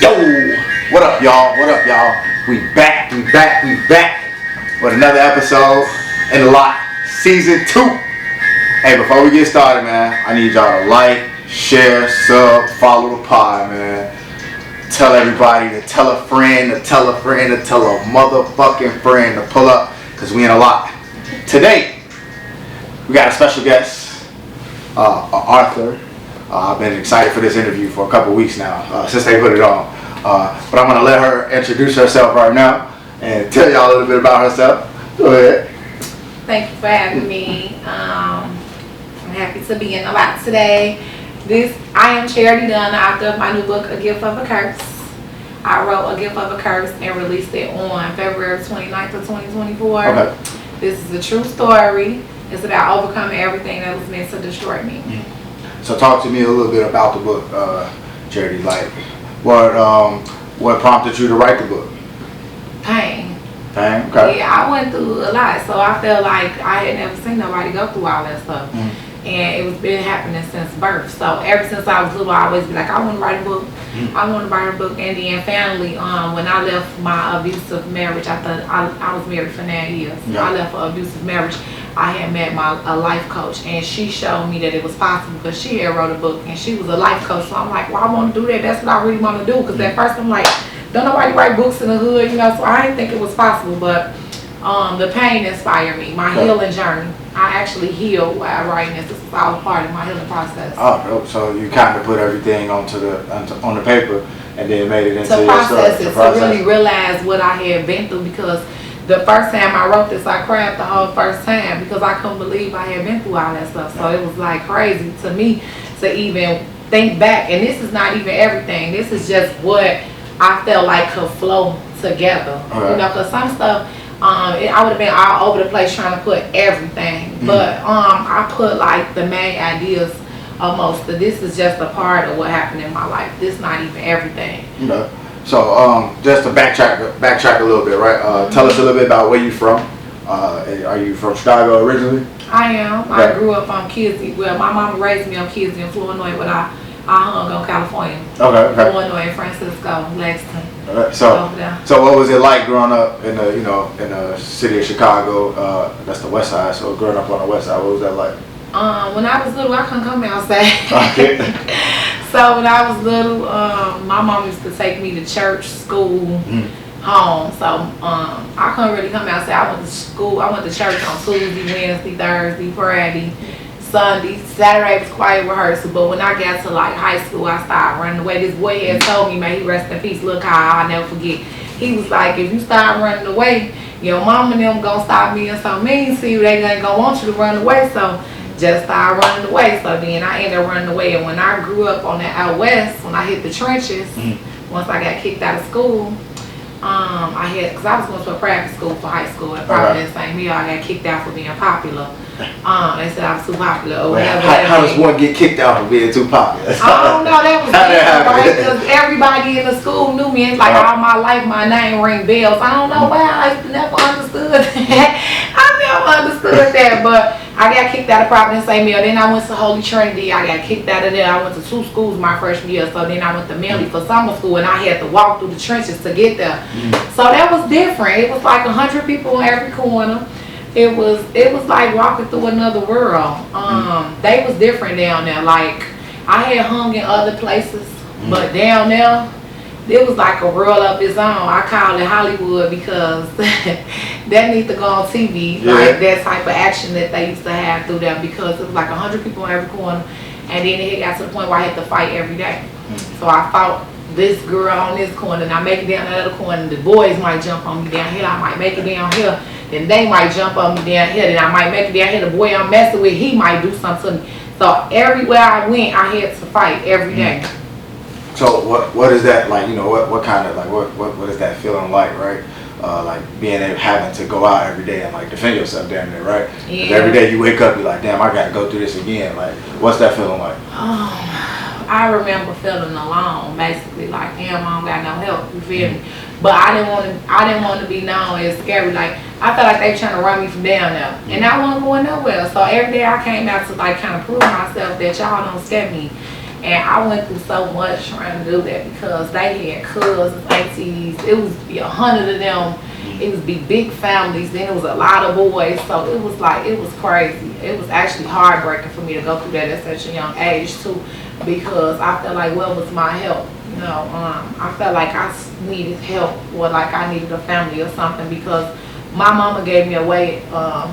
Yo, what up, y'all? What up, y'all? We back with another episode in the lot, season 2. Hey, before we get started, man, I need y'all to like, share, sub, follow the pod, man. Tell everybody to tell a friend, to tell a friend, to tell a motherfucking friend to pull up, because we in a lot. Today, we got a special guest, Arthur. I've been excited for this interview for a couple weeks now, since they put it on. But I'm going to let her introduce herself right now and tell y'all a little bit about herself. Go ahead. Thank you for having me. I'm happy to be in the lot today. I am Charity Dunn, the author of my new book, A Gift of a Curse. I wrote A Gift of a Curse and released it on February 29th of 2024. Okay. This is a true story. It's about overcoming everything that was meant to destroy me. Mm-hmm. So talk to me a little bit about the book, Charity. Like, what prompted you to write the book? Pain. Pain, okay. Yeah, I went through a lot, so I felt like I had never seen nobody go through all that stuff. Mm-hmm. And it was been happening since birth. So ever since I was little, I always be like, I want to write a book. Mm-hmm. I want to write a book. And then finally, when I left my abusive marriage, I was married for 9 years. Yeah. I left an abusive marriage. I had met a life coach, and she showed me that it was possible because she had wrote a book, and she was a life coach. So I'm like, well, I want to do that. That's what I really want to do. Because at first I'm like, don't nobody write books in the hood, you know. So I didn't think it was possible, but the pain inspired me. My healing journey. I actually healed while writing this. This was all part of my healing process. Oh, so you kind of put everything on the paper, and then made it into your process story. To really realize what I had been through, because the first time I wrote this, I cried the whole first time because I couldn't believe I had been through all that stuff. So it was like crazy to me to even think back. And this is not even everything. This is just what I felt like could flow together. Right. You know, because some stuff, I would have been all over the place trying to put everything. Mm-hmm. But I put like the main ideas almost. This is just a part of what happened in my life. This is not even everything. Okay. So just to backtrack a little bit, right? Tell us a little bit about where you from. Are you from Chicago originally? I am. Okay. I grew up on Kisney. Well, my mama raised me on Kisney in Illinois, but I hung on California. Okay. Illinois, Francisco, Lexington. Okay. So what was it like growing up in the city of Chicago? That's the West Side. So growing up on the West Side, what was that like? When I was little, I couldn't come outside. Okay. So when I was little, my mom used to take me to church, school, home. So I couldn't really come outside. I went to school. I went to church on Tuesday, Wednesday, Thursday, Friday, Sunday. Saturday was choir rehearsal. But when I got to like high school, I started running away. This boy had told me, man, he rest in peace, look how I'll never forget. He was like, if you start running away, your mom and them gonna stop being so mean to you. They ain't gonna want you to run away. So just started running away. So then I ended up running away. And when I grew up on the out west, when I hit the trenches, once I got kicked out of school, because I was going to a private school for high school at Providence, St. Mary, I got kicked out for being popular. They said I was too popular or whatever. How does one get kicked out for being too popular? I don't know. That was right? Because everybody in the school knew me. It's like all my life, my name ring bells. I don't know why. I never understood that. I never understood that, but I got kicked out of Providence St. Mary. Then I went to Holy Trinity. I got kicked out of there. I went to 2 schools my freshman year. So then I went to Millie for summer school, and I had to walk through the trenches to get there. So that was different. It was like 100 people on every corner. It was like walking through another world. They was different down there. Like I had hung in other places, but down there, it was like a world of its own. I call it Hollywood because that needs to go on TV, like that type of action that they used to have through there, because it was like 100 people in every corner, and then it got to the point where I had to fight every day. So I fought this girl on this corner, and I make it down the other corner, and the boys might jump on me down here. I might make it down here, then they might jump on me down here, then I might make it down here. The boy I'm messing with, he might do something to me. So everywhere I went, I had to fight every day. So what is that like? You know, what kind of like what is that feeling like, right? Like being able, having to go out every day and like defend yourself down there, right? Yeah. Every day you wake up, you're like, damn, I gotta go through this again. Like, what's that feeling like? I remember feeling alone, basically, like, damn, I don't got no help. You feel me? But I didn't want to be known as scary. Like, I felt like they were trying to run me from down there, and I wasn't going nowhere. So every day I came out to like kind of prove myself that y'all don't scare me. And I went through so much trying to do that because they had cousins, aunties. It was be 100 of them. It was be big families. Then it was a lot of boys. So it was like, it was crazy. It was actually heartbreaking for me to go through that at such a young age too, because I felt like, what was my help? You know, I felt like I needed help, or like I needed a family or something, because my mama gave me away.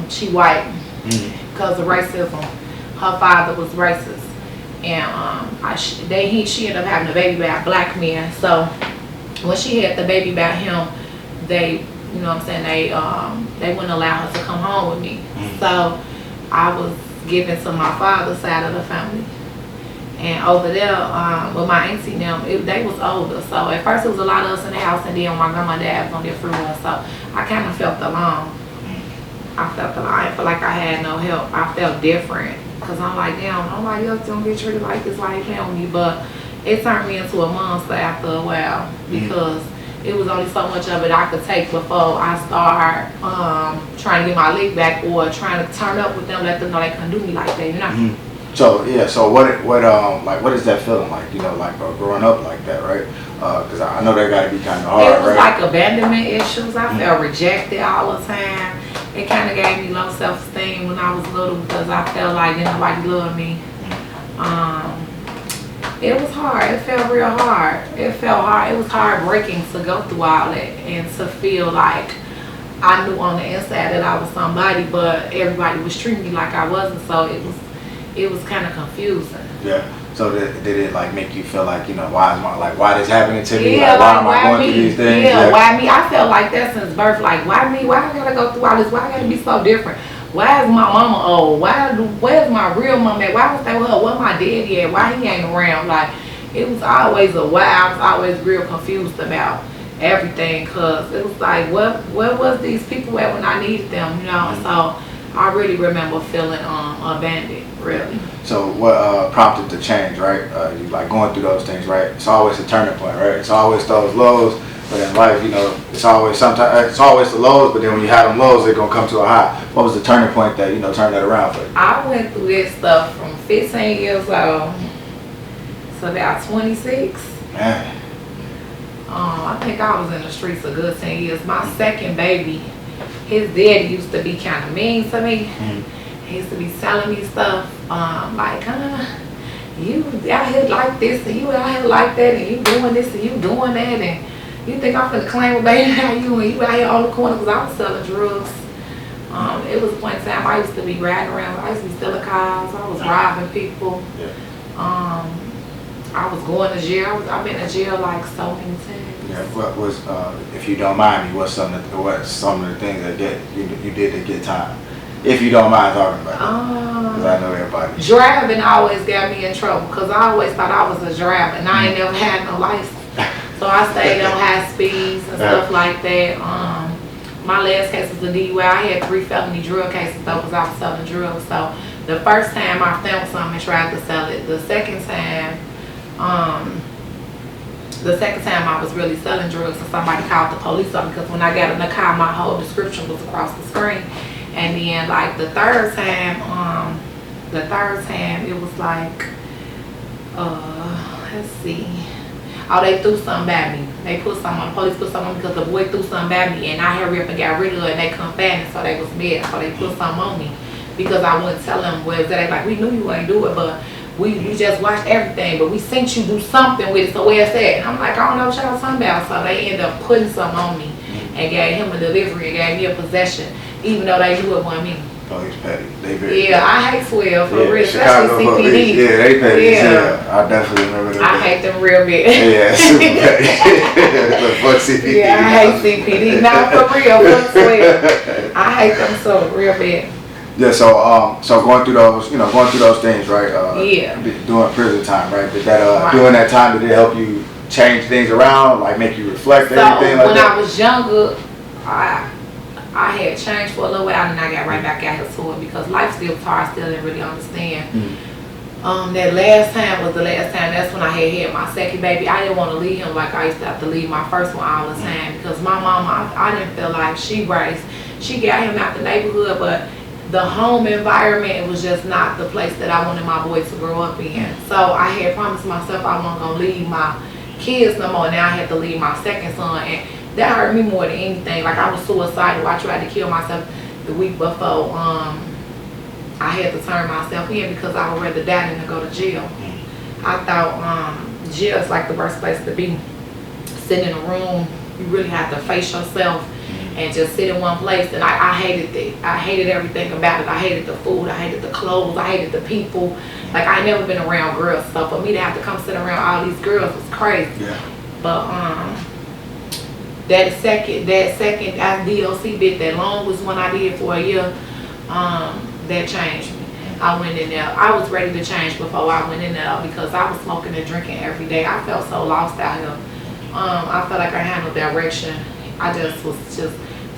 She white because of racism. Her father was racist. And she ended up having a baby by a black man. So when she had the baby by him, they, you know what I'm saying, they wouldn't allow her to come home with me. So I was given to my father's side of the family. And over there, with my auntie and them, they was older. So at first it was a lot of us in the house, and then my grandma and dad was on their free will. So I kind of felt alone. I felt like I had no help. I felt different. Cause I'm like, damn, nobody else don't get treated like this, like family. But it turned me into a monster after a while, because it was only so much of it I could take before I start trying to get my lick back, or trying to turn up with them, let them know they couldn't do me like that, you know. So yeah, so what is that feeling like? You know, like growing up like that, right? Cause I know that gotta be kind of hard, it was right? like abandonment issues. I felt rejected all the time. It kind of gave me low self-esteem when I was little, because I felt like nobody loved me. It was hard. It felt real hard. It felt hard. It was heartbreaking to go through all that and to feel like I knew on the inside that I was somebody, but everybody was treating me like I wasn't. So it was kind of confusing. Yeah. So did it like make you feel like, you know, why this happening to me? Yeah, like, why am I going through these things? Yeah, why me? I felt like that since birth. Like, why me? Why I gotta go through all this? Why I gotta be so different? Why is my mama old? Where's my real mama at? Why I don't stay with her? Where my daddy at? Why he ain't around? Like, it was always a why. I was always real confused about everything, because it was like, where was these people at when I needed them? You know. So I really remember feeling abandoned, really. So what prompted the change, right? You like going through those things, right? It's always a turning point, right? It's always those lows, but in life, you know, it's always the lows, but then when you have them lows, they're gonna come to a high. What was the turning point that, you know, turned that around for you? I went through this stuff from 15 years old to about 26. Man. I think I was in the streets a good 10 years. My second baby, his daddy used to be kind of mean to me. He used to be telling me stuff like, you out here like this, and you out here like that, and you doing this, and you doing that, and you think I'm finna claim a baby out you, and you out here on the corner, because I was selling drugs. It was a point in time I used to be riding around. I used to be stealing cars. I was robbing people. I was going to jail. I've been in jail like so many times. Yeah. What was, if you don't mind me, what's some of the things that you did to get time? If you don't mind talking about it, because I know everybody. Driving always got me in trouble, because I always thought I was a driver, and I ain't never had no license. So I stayed on high speeds and stuff like that. My last case was a DUI. I had 3 felony drug cases though, because I was selling drugs. So the first time I found something and tried to sell it. The second time I was really selling drugs, and somebody called the police on me, because when I got in the car, my whole description was across the screen. And then like the third time it was like, let's see. Oh, they threw something at me. They put something on, the police put something on me because the boy threw something at me, and I hurried up and got rid of it, and they couldn't find it, so they was mad. So they put something on me because I wouldn't tell them where it's at. They like, we knew you ain't do it, but we just watched everything, but we seen you do something with it, so where it's at? And I'm like, I don't know what y'all talking about. So they ended up putting something on me and gave him a delivery and gave me a possession, even though they knew it wasn't me. Police petty. They very I hate 12 for real, Chicago especially CPD. Police. Yeah, they petty. Yeah, I definitely remember that. I hate them real bad. Yeah, super petty. Fuck CPD. Yeah, I hate CPD. Not for real, fuck 12. I hate them so real bad. Yeah, so going through those things, right? Doing prison time, right? Did that during that time, did it help you change things around, like make you reflect anything like that? When I was younger, I had changed for a little while, and I got right back out into it, because life still was hard. I still didn't really understand. That last time was the last time. That's when I had my second baby. I didn't want to leave him like I used to have to leave my first one all the time, because my mama, I didn't feel like she raised. She got him out the neighborhood, but the home environment was just not the place that I wanted my boys to grow up in. So I had promised myself I wasn't gonna leave my kids no more. Now I had to leave my second son, and that hurt me more than anything. Like, I was suicidal. I tried to kill myself the week before. I had to turn myself in because I would rather die than to go to jail. I thought jail is like the worst place to be. Sitting in a room, you really have to face yourself and just sit in one place. And I hated it. I hated everything about it. I hated the food. I hated the clothes. I hated the people. Like, I ain't never been around girls, so for me to have to come sit around all these girls was crazy. Yeah. But that second DLC bit, that longest one I did for a year, that changed me. I went in there. I was ready to change before I went in there because I was smoking and drinking every day. I felt so lost out here. I felt like I had no direction. I just was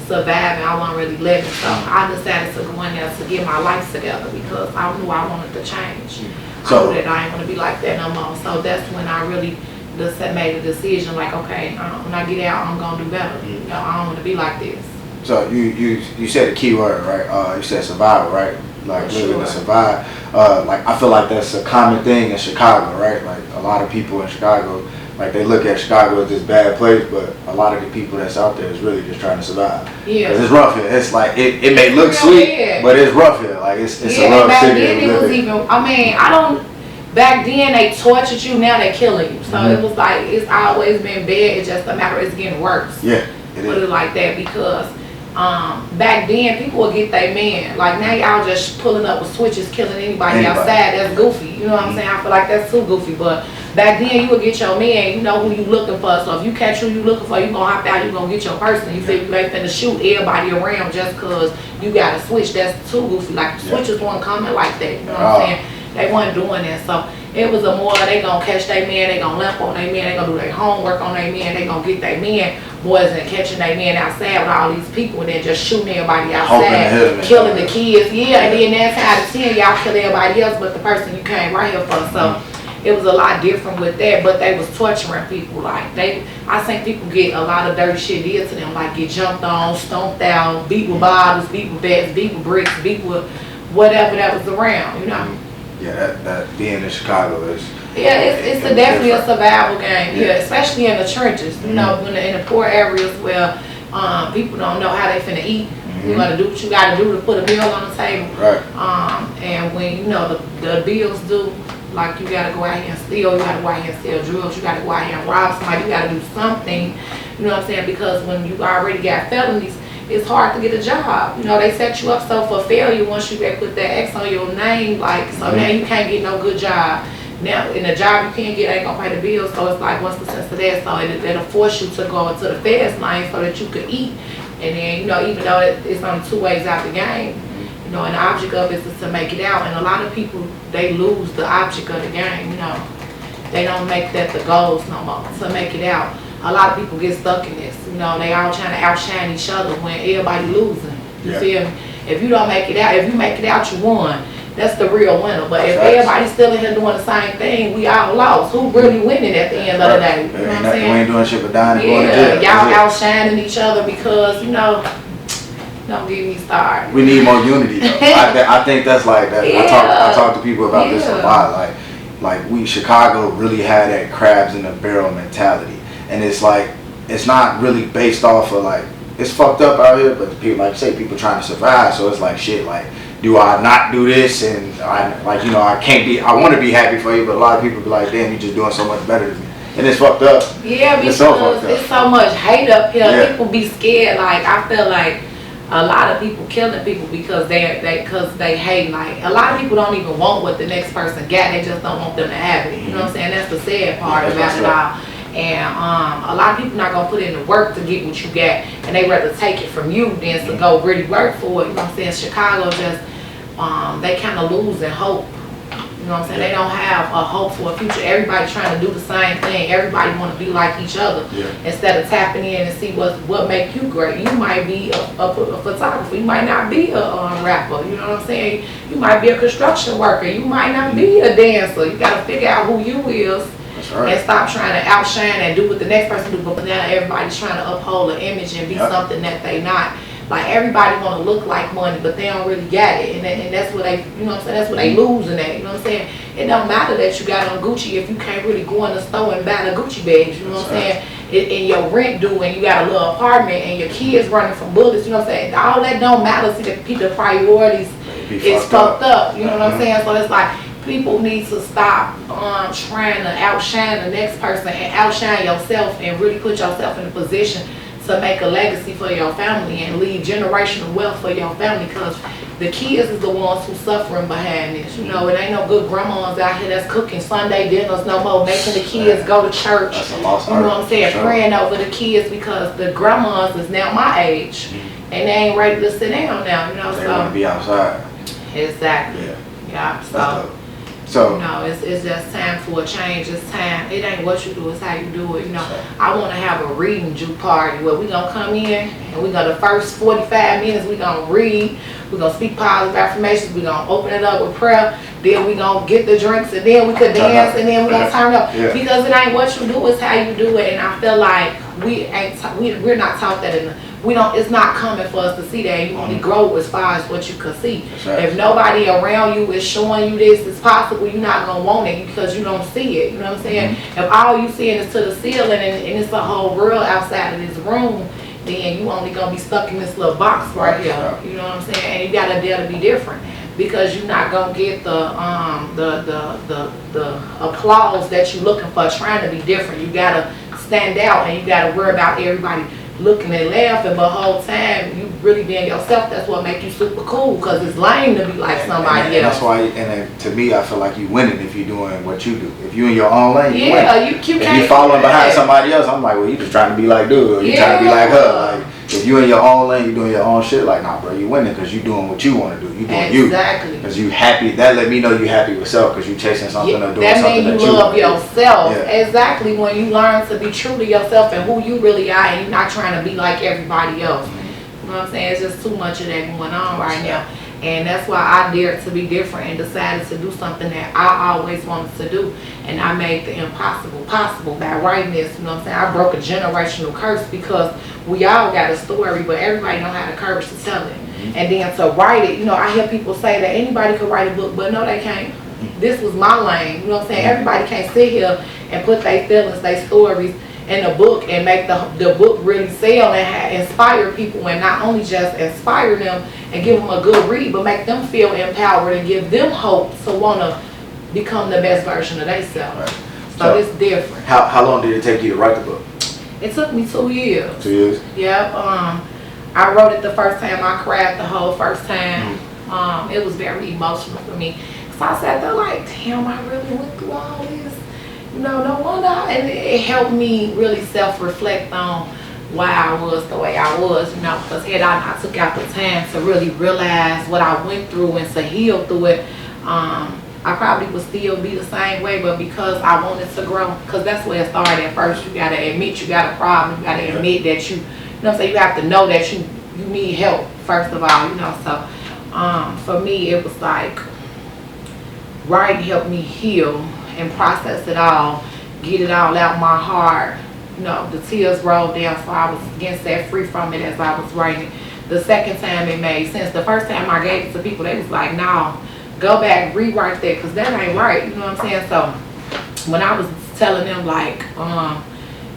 surviving. I wasn't really living. So I decided to go in there to get my life together because I knew I wanted to change. So I knew that I ain't want to be like that no more. So that's when I really just made a decision, like, okay, when I get out, I'm gonna do better. You know, I don't want to be like this. So you said a key word, right? You said survival, right? Like, living to survive. Like, I feel like that's a common thing in Chicago, right? Like, a lot of people in Chicago, like, they look at Chicago as this bad place, but a lot of the people that's out there is really just trying to survive. Yeah. 'Cause it's rough here. It's like, it may look sweet, but it's rough here. Like, it's a rough city. It was even, I mean, back then they tortured you, now they killing you. So it was like, it's always been bad. It's just a matter, it's getting worse. Yeah, it is. Put it like that, because back then people would get their man. Like, now y'all just pulling up with switches, killing anybody outside. That's goofy. You know what I'm saying? I feel like that's too goofy. But back then you would get your man, you know who you looking for. So if you catch who you looking for, you gonna hop out, you gonna get your person. You feel you ain't finna shoot everybody around just cause you got a switch. That's too goofy. Like, the switches weren't coming like that. You know what I'm saying? They weren't doing that. So it was a more, they gonna catch their man, they gonna limp on their man, they gonna do their homework on their man, they gonna get their man. Boys and catching their man outside with all these people and then just shooting everybody outside, killing the kids. Yeah, and then that's how the 10 y'all kill everybody else but the person you came right here for. So it was a lot different with that, but they was torturing people. Like, I think people get a lot of dirty shit did to them, like get jumped on, stomped out, beat with bottles, beat with bats, beat with bricks, beat with whatever that was around, you know. Yeah, that being in Chicago is. Yeah, it's definitely a survival game. Yeah, especially in the trenches. You know, in the poor areas where people don't know how they finna eat. You gotta do what you gotta do to put a meal on the table. Right. And when you know the bills due, like, you gotta go out here and steal. You gotta go out here and steal drugs. You gotta go out here and rob somebody. You gotta do something. You know what I'm saying? Because when you already got felonies, it's hard to get a job. You know, they set you up so for failure once you put that X on your name, like, so now you can't get no good job. Now, in the job you can't get ain't gonna pay the bills, so it's like, what's the sense of that? So it'll force you to go into the fast lane so that you could eat. And then, you know, even though it's only 2 ways out the game, you know, and the object of it is to make it out. And a lot of people, they lose the object of the game, you know. They don't make that the goals no more, to make it out. A lot of people get stuck in this. You know, they all trying to outshine each other when everybody losing. You feel me? If you don't make it out, if you make it out, you won. That's the real winner. But if everybody's still in here doing the same thing, we all lost. Who really winning at the end of the day? You know what I'm saying? We ain't doing shit but dying and going to jail. Y'all outshining each other because, you know, don't get me started. We need more unity though. I think that's like that. I talk to people about this a lot. Like we, Chicago really had that crabs in the barrel mentality. And it's like, it's not really based off of, like, it's fucked up out here, but people, like you say, people trying to survive. So it's like, shit, like, do I not do this? And I, like, you know, I want to be happy for you, but a lot of people be like, damn, you just doing so much better than me. And it's fucked up. Yeah, because it's so much hate up here. Yeah. People be scared. Like, I feel like a lot of people killing people because they hate. Like, a lot of people don't even want what the next person got. They just don't want them to have it. You know what I'm saying? That's the sad part about it all. And a lot of people not gonna put in the work to get what you got, and they rather take it from you than to go really work for it. You know what I'm saying? Chicago just they kind of losing hope. You know what I'm saying? They don't have a hope for a future. Everybody trying to do the same thing. Everybody want to be like each other instead of tapping in and see what make you great. You might be a photographer. You might not be a rapper. You know what I'm saying? You might be a construction worker. You might not be a dancer. You got to figure out who you is. Right. And stop trying to outshine and do what the next person do. But now everybody's trying to uphold an image and be something that they not. Like everybody want to look like money, but they don't really get it, and that's what they, you know what I'm saying, that's what they losing at, you know what I'm saying. It don't matter that you got on Gucci if you can't really go in the store and buy the Gucci bags, you know what I'm saying. And your rent due, and you got a little apartment, and your kids running from bullets, you know what I'm saying. All that don't matter. See, the priorities is fucked up, you know what I'm saying. So it's like people need to stop trying to outshine the next person and outshine yourself, and really put yourself in a position to make a legacy for your family and leave generational wealth for your family, because the kids is the ones who suffering behind this. You know, it ain't no good grandmas out here that's cooking Sunday dinners no more, making the kids go to church. That's a lost you know what I'm saying? Sure. Praying over the kids, because the grandmas is now my age and they ain't ready to sit down now, you know. They want to be outside. Exactly. Yeah. So you know, it's just time for a change. It's time. It ain't what you do, it's how you do it. You know, I want to have a reading juke party where we gonna come in and we gonna, the first 45 minutes we gonna read. We gonna speak positive affirmations. We gonna open it up with prayer. Then we gonna get the drinks, and then we could dance, and then we gonna turn up. Yeah. Because it ain't what you do, it's how you do it. And I feel like we're not taught that it's not coming for us to see that. You only grow as far as what you can see. Right. If nobody around you is showing you this is possible, you're not gonna want it because you don't see it. You know what I'm saying? If all you seeing is to the ceiling and it's a whole world outside of this room, then you only gonna be stuck in this little box right here. You know what I'm saying? And you gotta dare to be different, because you're not gonna get the applause that you're looking for trying to be different. You gotta stand out, and you gotta worry about everybody looking and laughing, but whole time you really being yourself. That's what make you super cool, because it's lame to be like somebody else. That's why, and to me, I feel like you winning if you're doing what you do. If you in your own lane, you win. If you following behind somebody else, I'm like, well, you just trying to be like dude, or you trying to be like her. Like, if you in your own lane, you doing your own shit. Like, nah, bro, you winning because you doing what you want to do. You doing you. Exactly. Because you happy. That let me know you happy with self, because you chasing something or doing that something means that you love do. yourself. Exactly. When you learn to be true to yourself and who you really are, and you're not trying to be like everybody else. You know what I'm saying? It's just too much of that going on right now. And that's why I dared to be different and decided to do something that I always wanted to do. And I made the impossible possible by writing this. You know what I'm saying? I broke a generational curse, because we all got a story, but everybody don't have the courage to tell it. And then to write it, you know, I hear people say that anybody could write a book, but no, they can't. This was my lane. You know what I'm saying? Everybody can't sit here and put their feelings, their stories in a book and make the book really sell and inspire people, and not only just inspire them and give them a good read, but make them feel empowered and give them hope to want to become the best version of themselves. Right. So it's different. How long did it take you to write the book? It took me 2 years. 2 years? Yep. I wrote it the first time. I cried the whole first time. It was very emotional for me. So I sat there like, damn, I really went through all this. You know, no wonder. And it helped me really self-reflect on why I was the way I was, you know, because had I took out the time to really realize what I went through and to heal through it, I probably would still be the same way, but because I wanted to grow, because that's where it started at first. You got to admit you got a problem. You got to admit that you know what I'm saying, you have to know that you need help, first of all, you know. So for me, it was like writing helped me heal and process it all, get it all out my heart. You know, the tears rolled down, so I was getting set free from it as I was writing. The second time it made sense. The first time I gave it to people, they was like, no, go back, rewrite that, because that ain't right. You know what I'm saying? So when I was telling them like,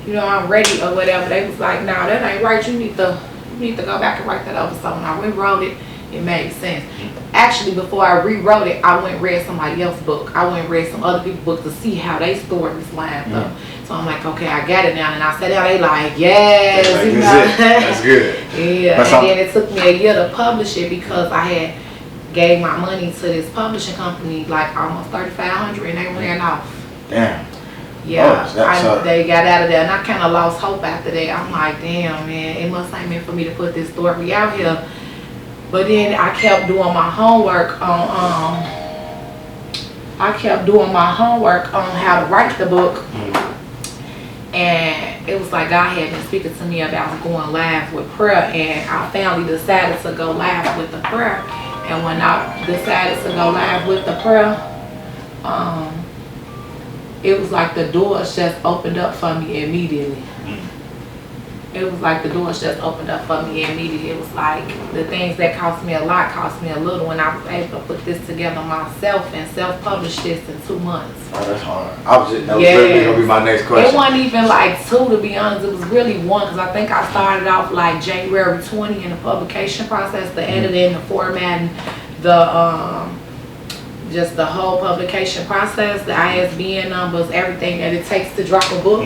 you know, I'm ready or whatever, they was like, no, that ain't right. You need to go back and write that over. So when I rewrote it, it made sense. Actually, before I rewrote it, I went and read somebody else's book. I went and read some other people's book to see how they stories lined up. So I'm like, okay, I got it now. And I sat down, they like, yes, like, you know. That's good. Yeah, and then it took me a year to publish it, because I had gave my money to this publishing company, like almost $3,500, and they ran off. Damn. Yeah, they got out of there, and I kind of lost hope after that. I'm like, damn, man, it must ain't meant for me to put this story out here. But then I kept doing my homework on how to write the book. And it was like God had been speaking to me about going live with prayer, and I finally decided to go live with the prayer. And when I decided to go live with the prayer, it was like the doors just opened up for me immediately. it was like the doors just opened up for me immediately. It was like the things that cost me a lot cost me a little when I was able to put this together myself and self-publish this in 2 months. Oh, that's hard. That was really gonna be my next question. It wasn't even like 2, to be honest. It was really 1, because I think I started off like January 20 in the publication process, the editing, the formatting, the just the whole publication process, the ISBN numbers, everything that it takes to drop a book.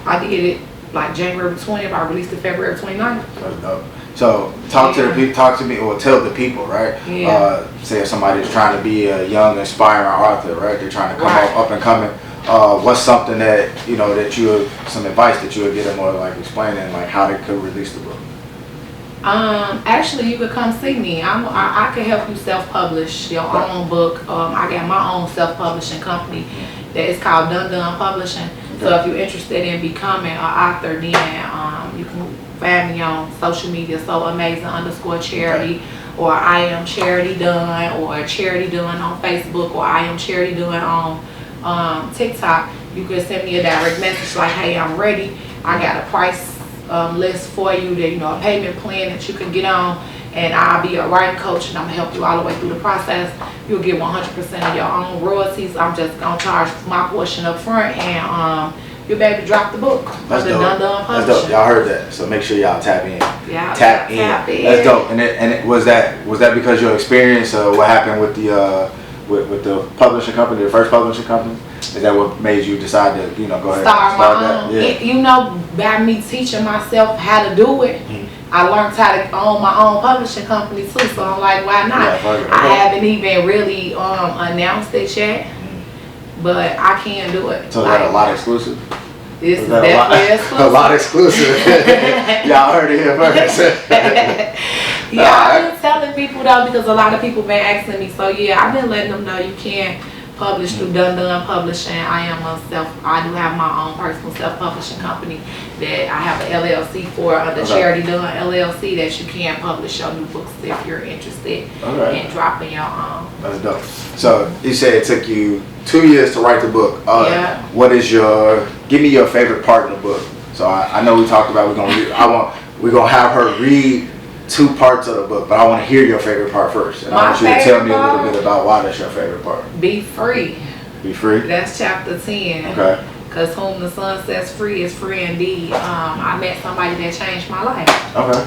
I did it like January 20th. I released it February 29th. That's dope. So talk to the people, talk to me, or tell the people, right? Yeah. Say if somebody's trying to be a young, aspiring author, right? They're trying to come up and coming. What's something that some advice that you would give them, or like explaining like how they could release the book? Actually, you could come see me. I can help you self-publish your own book. I got my own self-publishing company that is called Untold Publishing. So if you're interested in becoming an author, then you can find me on social media. So amazing_charity, or I am charity done, or charity done on Facebook, or I am charity done on TikTok. You can send me a direct message like, hey, I'm ready. I got a price list for you, that a payment plan that you can get on, and I'll be a writing coach, and I'm gonna help you all the way through the process. You'll get 100% of your own royalties. I'm just gonna charge my portion up front, and you'll be able to drop the book. That's dope. That's dope. Y'all heard that, so make sure y'all tap in. Yeah, tap in. That's dope. And was that because your experience? What happened with the publishing company, the first publishing company? Is that what made you decide to go ahead and start my own? Yeah. By me teaching myself how to do it, I learned how to own my own publishing company too. So I'm like, why not? Yeah, I haven't even really announced it yet, but I can do it. So is that a lot exclusive? This is definitely exclusive. A lot exclusive. Y'all heard it here first. Yeah, I've been telling people though, because a lot of people been asking me. So yeah, I've been letting them know you can publish through Untold Publishing. I do have my own personal self-publishing company that I have an LLC for, the Charity Done LLC, that you can publish your new books if you're interested in dropping your own. That's dope. So you said it took you 2 years to write the book. Give me your favorite part of the book. So I know we talked about we're gonna have her read 2 parts of the book, but I want to hear your favorite part first. And I want you to tell me a little bit about why that's your favorite part. Be free. Be free? That's chapter 10. Okay. Because whom the sun sets free is free indeed. I met somebody that changed my life. Okay.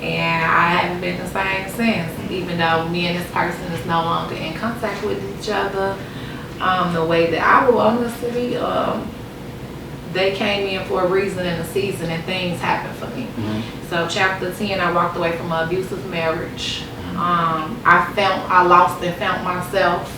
And I haven't been the same since, even though me and this person is no longer in contact with each other the way that I would want us to be. They came in for a reason and a season, and things happened for me. So chapter 10, I walked away from an abusive marriage. I lost and found myself,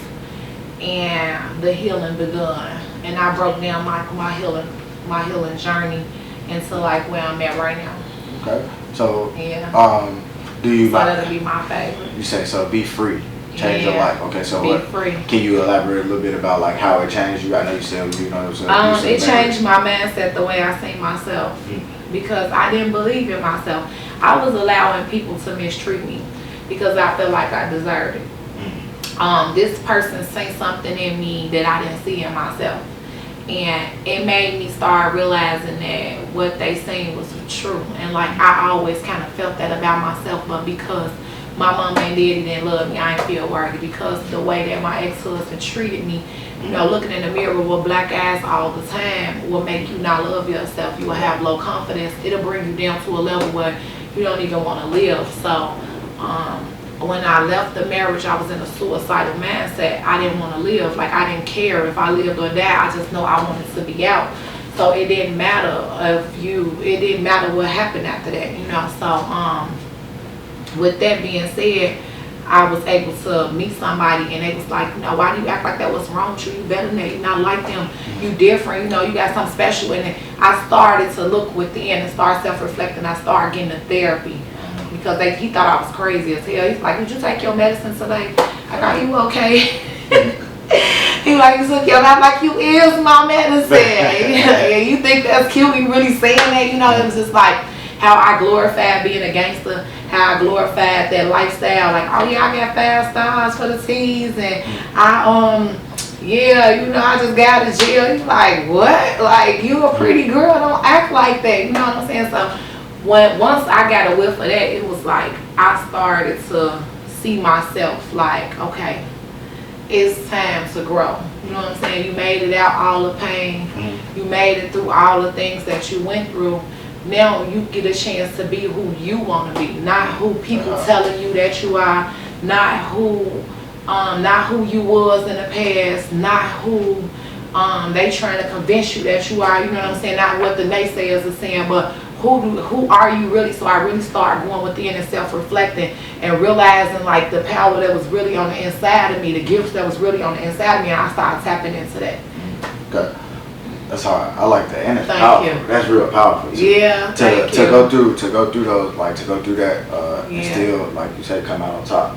and the healing begun. And I broke down my healing journey into like where I'm at right now. Okay. So that'll be my favorite. You say so. Be free. Change your life. Okay, so be free. Can you elaborate a little bit about like how it changed you? I know you said it changed my mindset, the way I see myself, because I didn't believe in myself. I was allowing people to mistreat me because I felt like I deserved it. This person seen something in me that I didn't see in myself, and it made me start realizing that what they seen was true. And like I always kind of felt that about myself, but because my mom and daddy didn't love me, I didn't feel worthy, because the way that my ex-husband treated me, looking in the mirror with black eyes all the time will make you not love yourself. You will have low confidence. It'll bring you down to a level where you don't even want to live. So when I left the marriage, I was in a suicidal mindset. I didn't want to live. Like I didn't care if I lived or died. I just know I wanted to be out. So it didn't matter it didn't matter what happened after that, So with that being said, I was able to meet somebody, and they was like, why do you act like that? What's wrong with you? You better than that. You're not like them. You different. You got something special in it. I started to look within and start self-reflecting. I started getting to therapy because he thought I was crazy as hell. He's like, did you take your medicine today? I got you okay? He like, you took your, I'm like, you is my medicine. And you think that's cute? You really saying that? It was just like how I glorified being a gangster, how I glorified that lifestyle. Like, oh yeah, I got 5 stars for the T's, and I yeah, you know, I just got out of jail. He's like, what? Like, you a pretty girl, don't act like that. You know what I'm saying? So once I got a whiff of that, it was like I started to see myself like, okay, it's time to grow. You know what I'm saying? You made it out all the pain. You made it through all the things that you went through. Now you get a chance to be who you want to be, not who people telling you that you are, not who you was in the past, not who they trying to convince you that you are. You know what I'm saying? Not what the naysayers are saying, but who are you really? So I really started going within and self-reflecting and realizing like the power that was really on the inside of me, the gifts that was really on the inside of me, and I started tapping into that. Okay. That's hard. I like that, and it's Thank powerful. you. That's real powerful. Yeah, to go through those, like to go through that, and still, like you said, come out on top.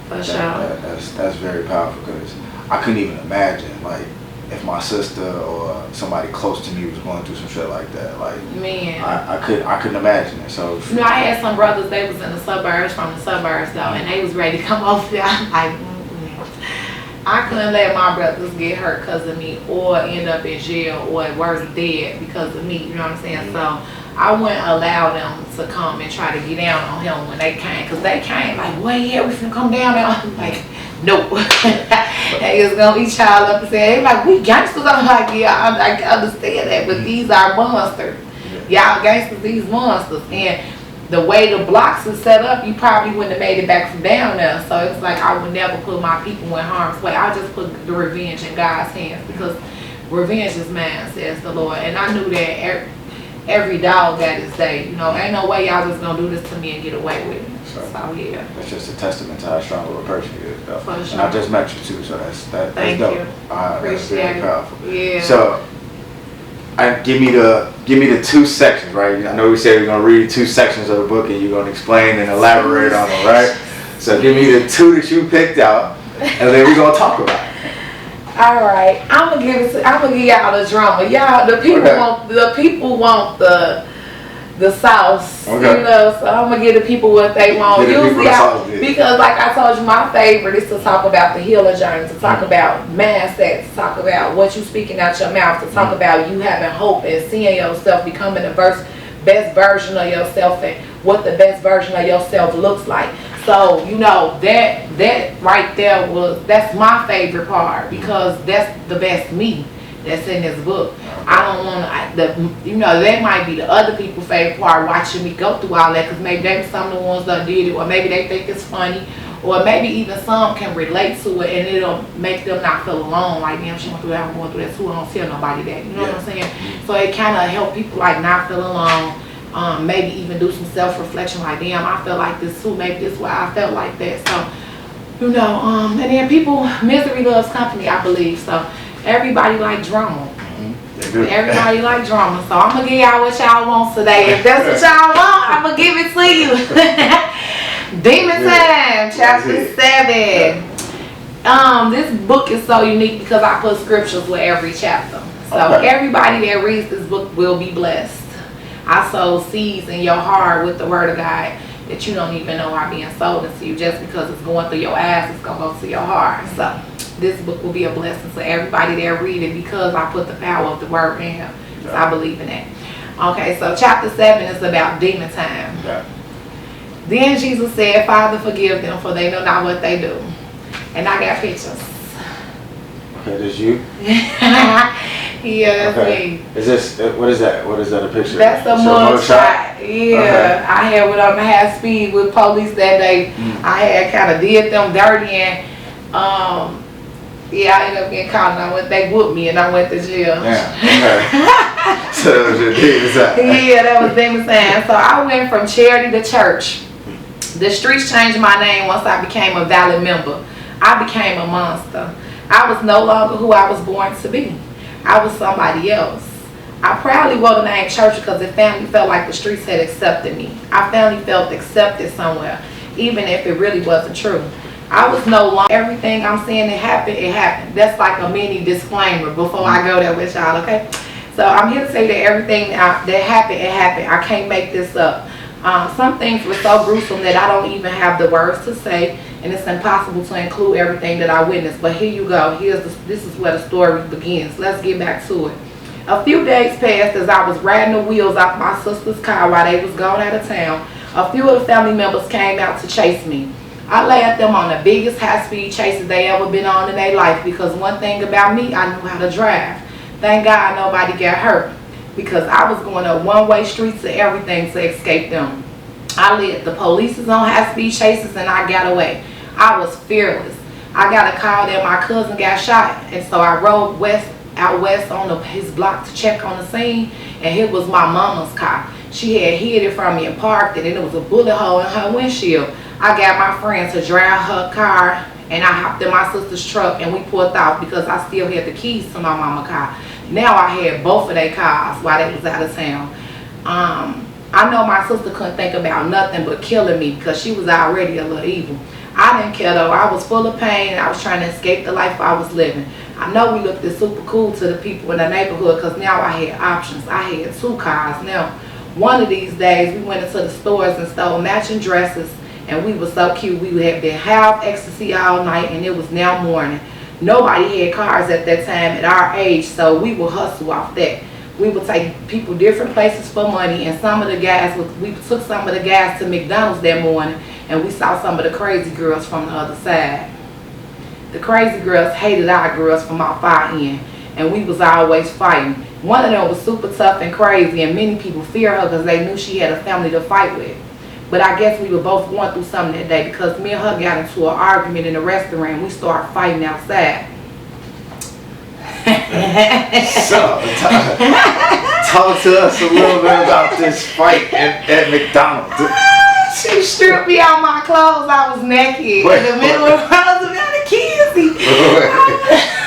For sure. That's very powerful, because I couldn't even imagine like if my sister or somebody close to me was going through some shit like that. Like, man, I couldn't imagine it. So you know, I had some brothers. They was in the suburbs, from the suburbs though, and they was ready to come over there. I'm like, I couldn't let my brothers get hurt because of me, or end up in jail, or worse, dead because of me. You know what I'm saying? So I wouldn't allow them to come and try to get down on him when they came, because they came like, well, yeah, we finna come down there. I'm like, nope. They just gonna eat y'all up and say, hey, like, we gangsters. I'm like, yeah, I understand that, but these are monsters. Y'all gangsters, these monsters. And the way the blocks are set up, you probably wouldn't have made it back from down there. So it's like I would never put my people in harm's way. I just put the revenge in God's hands, because revenge is mine, says the Lord. And I knew that every dog got his day. You know, ain't no way y'all just gonna do this to me and get away with it. So yeah. That's just a testament to how strong of a person you is, though. For sure. And I just met you too, so that's Thank dope. you. That's very powerful. Yeah. So, give me the two sections, right? I know we said we're gonna read 2 sections of the book, and you're gonna explain and elaborate on them, right? So give me the 2 that you picked out, and then we're gonna talk about it. All right, I'm gonna give y'all the drama. Y'all, the people want the sauce, okay. You know. So I'm gonna give the people what they want. Usually, because like I told you, my favorite is to talk about the healer journey, to talk about mindset, to talk about what you speaking out your mouth, to talk about you having hope and seeing yourself becoming the best version of yourself, and what the best version of yourself looks like. So, you know, that right there that's my favorite part, because that's the best me that's in this book. I don't want to, you know, that might be the other people's favorite part, watching me go through all that, because maybe they were some of the ones that did it, or maybe they think it's funny, or maybe even some can relate to it, and it'll make them not feel alone, like, damn, she went through that, I'm going through that too, I don't tell nobody that, you know what I'm saying? So it kind of help people like not feel alone. Maybe even do some self-reflection, like, damn, I felt like this too, maybe this is why I felt like that. So, you know, and then people, misery loves company, I believe. So everybody like drama. Everybody like drama. So I'm gonna give y'all what y'all want today. If that's what y'all want, I'm gonna give it to you. Demon Time, chapter 7. This book is so unique because I put scriptures with every chapter. So everybody that reads this book will be blessed. I sow seeds in your heart with the word of God that you don't even know are being sold into you. Just because it's going through your eyes, it's going to go to your heart. So this book will be a blessing to everybody that read it, because I put the power of the word in here. So I believe in that. Okay, so chapter 7 is about demon time. Then Jesus said, Father, forgive them, for they know not what they do. And I got pictures. Okay, that's you? Yeah, that's me. Is this, what is that? What is that, a picture? That's a mug shot. Yeah. I had went on the high speed with police that day. I had kind of did them dirty, and yeah, I ended up getting caught, and they whooped me, and I went to jail. Yeah. So that was your demon time. Yeah, that was demon time. So I went from charity to church. The streets changed my name once I became a valid member. I became a monster. I was no longer who I was born to be. I was somebody else. I proudly wore the name church because the family felt like the streets had accepted me. I finally felt accepted somewhere, even if it really wasn't true. I was no longer everything I'm saying it happened. That's like a mini disclaimer before I go there with y'all, okay? So I'm here to say that everything that happened, it happened. I can't make this up. Some things were so gruesome that I don't even have the words to say, and it's impossible to include everything that I witnessed. But here you go. This is where the story begins. Let's get back to it. A few days passed as I was riding the wheels off my sister's car while they was going out of town. A few of the family members came out to chase me. I laid them on the biggest high-speed chases they ever been on in their life, because one thing about me, I knew how to drive. Thank God nobody got hurt, because I was going up one-way streets to everything to escape them. I led the police on high-speed chases and I got away. I was fearless. I got a call that my cousin got shot, and so I rode out west on his block to check on the scene, and it was my mama's car. She had hid it from me and parked it, and it was a bullet hole in her windshield. I got my friend to drive her car, and I hopped in my sister's truck and we pulled off because I still had the keys to my mama's car. Now I had both of their cars while they was out of town. I know my sister couldn't think about nothing but killing me because she was already a little evil. I didn't care though. I was full of pain and I was trying to escape the life I was living. I know we looked super cool to the people in the neighborhood because now I had options. I had 2 cars now. One of these days we went into the stores and stole matching dresses, and we were so cute. We had been half ecstasy all night, and it was now morning. Nobody had cars at that time at our age, so we would hustle off that. We would take people different places for money, and we took some of the guys to McDonald's that morning, and we saw some of the crazy girls from the other side. The crazy girls hated our girls from our far end, and we was always fighting. One of them was super tough and crazy, and many people feared her because they knew she had a family to fight with. But I guess we were both going through something that day, because me and her got into an argument in the restaurant and we started fighting outside. So, talk to us a little bit about this fight at McDonald's. She stripped me out my clothes. I was naked in the middle of Roosevelt and Kizzy.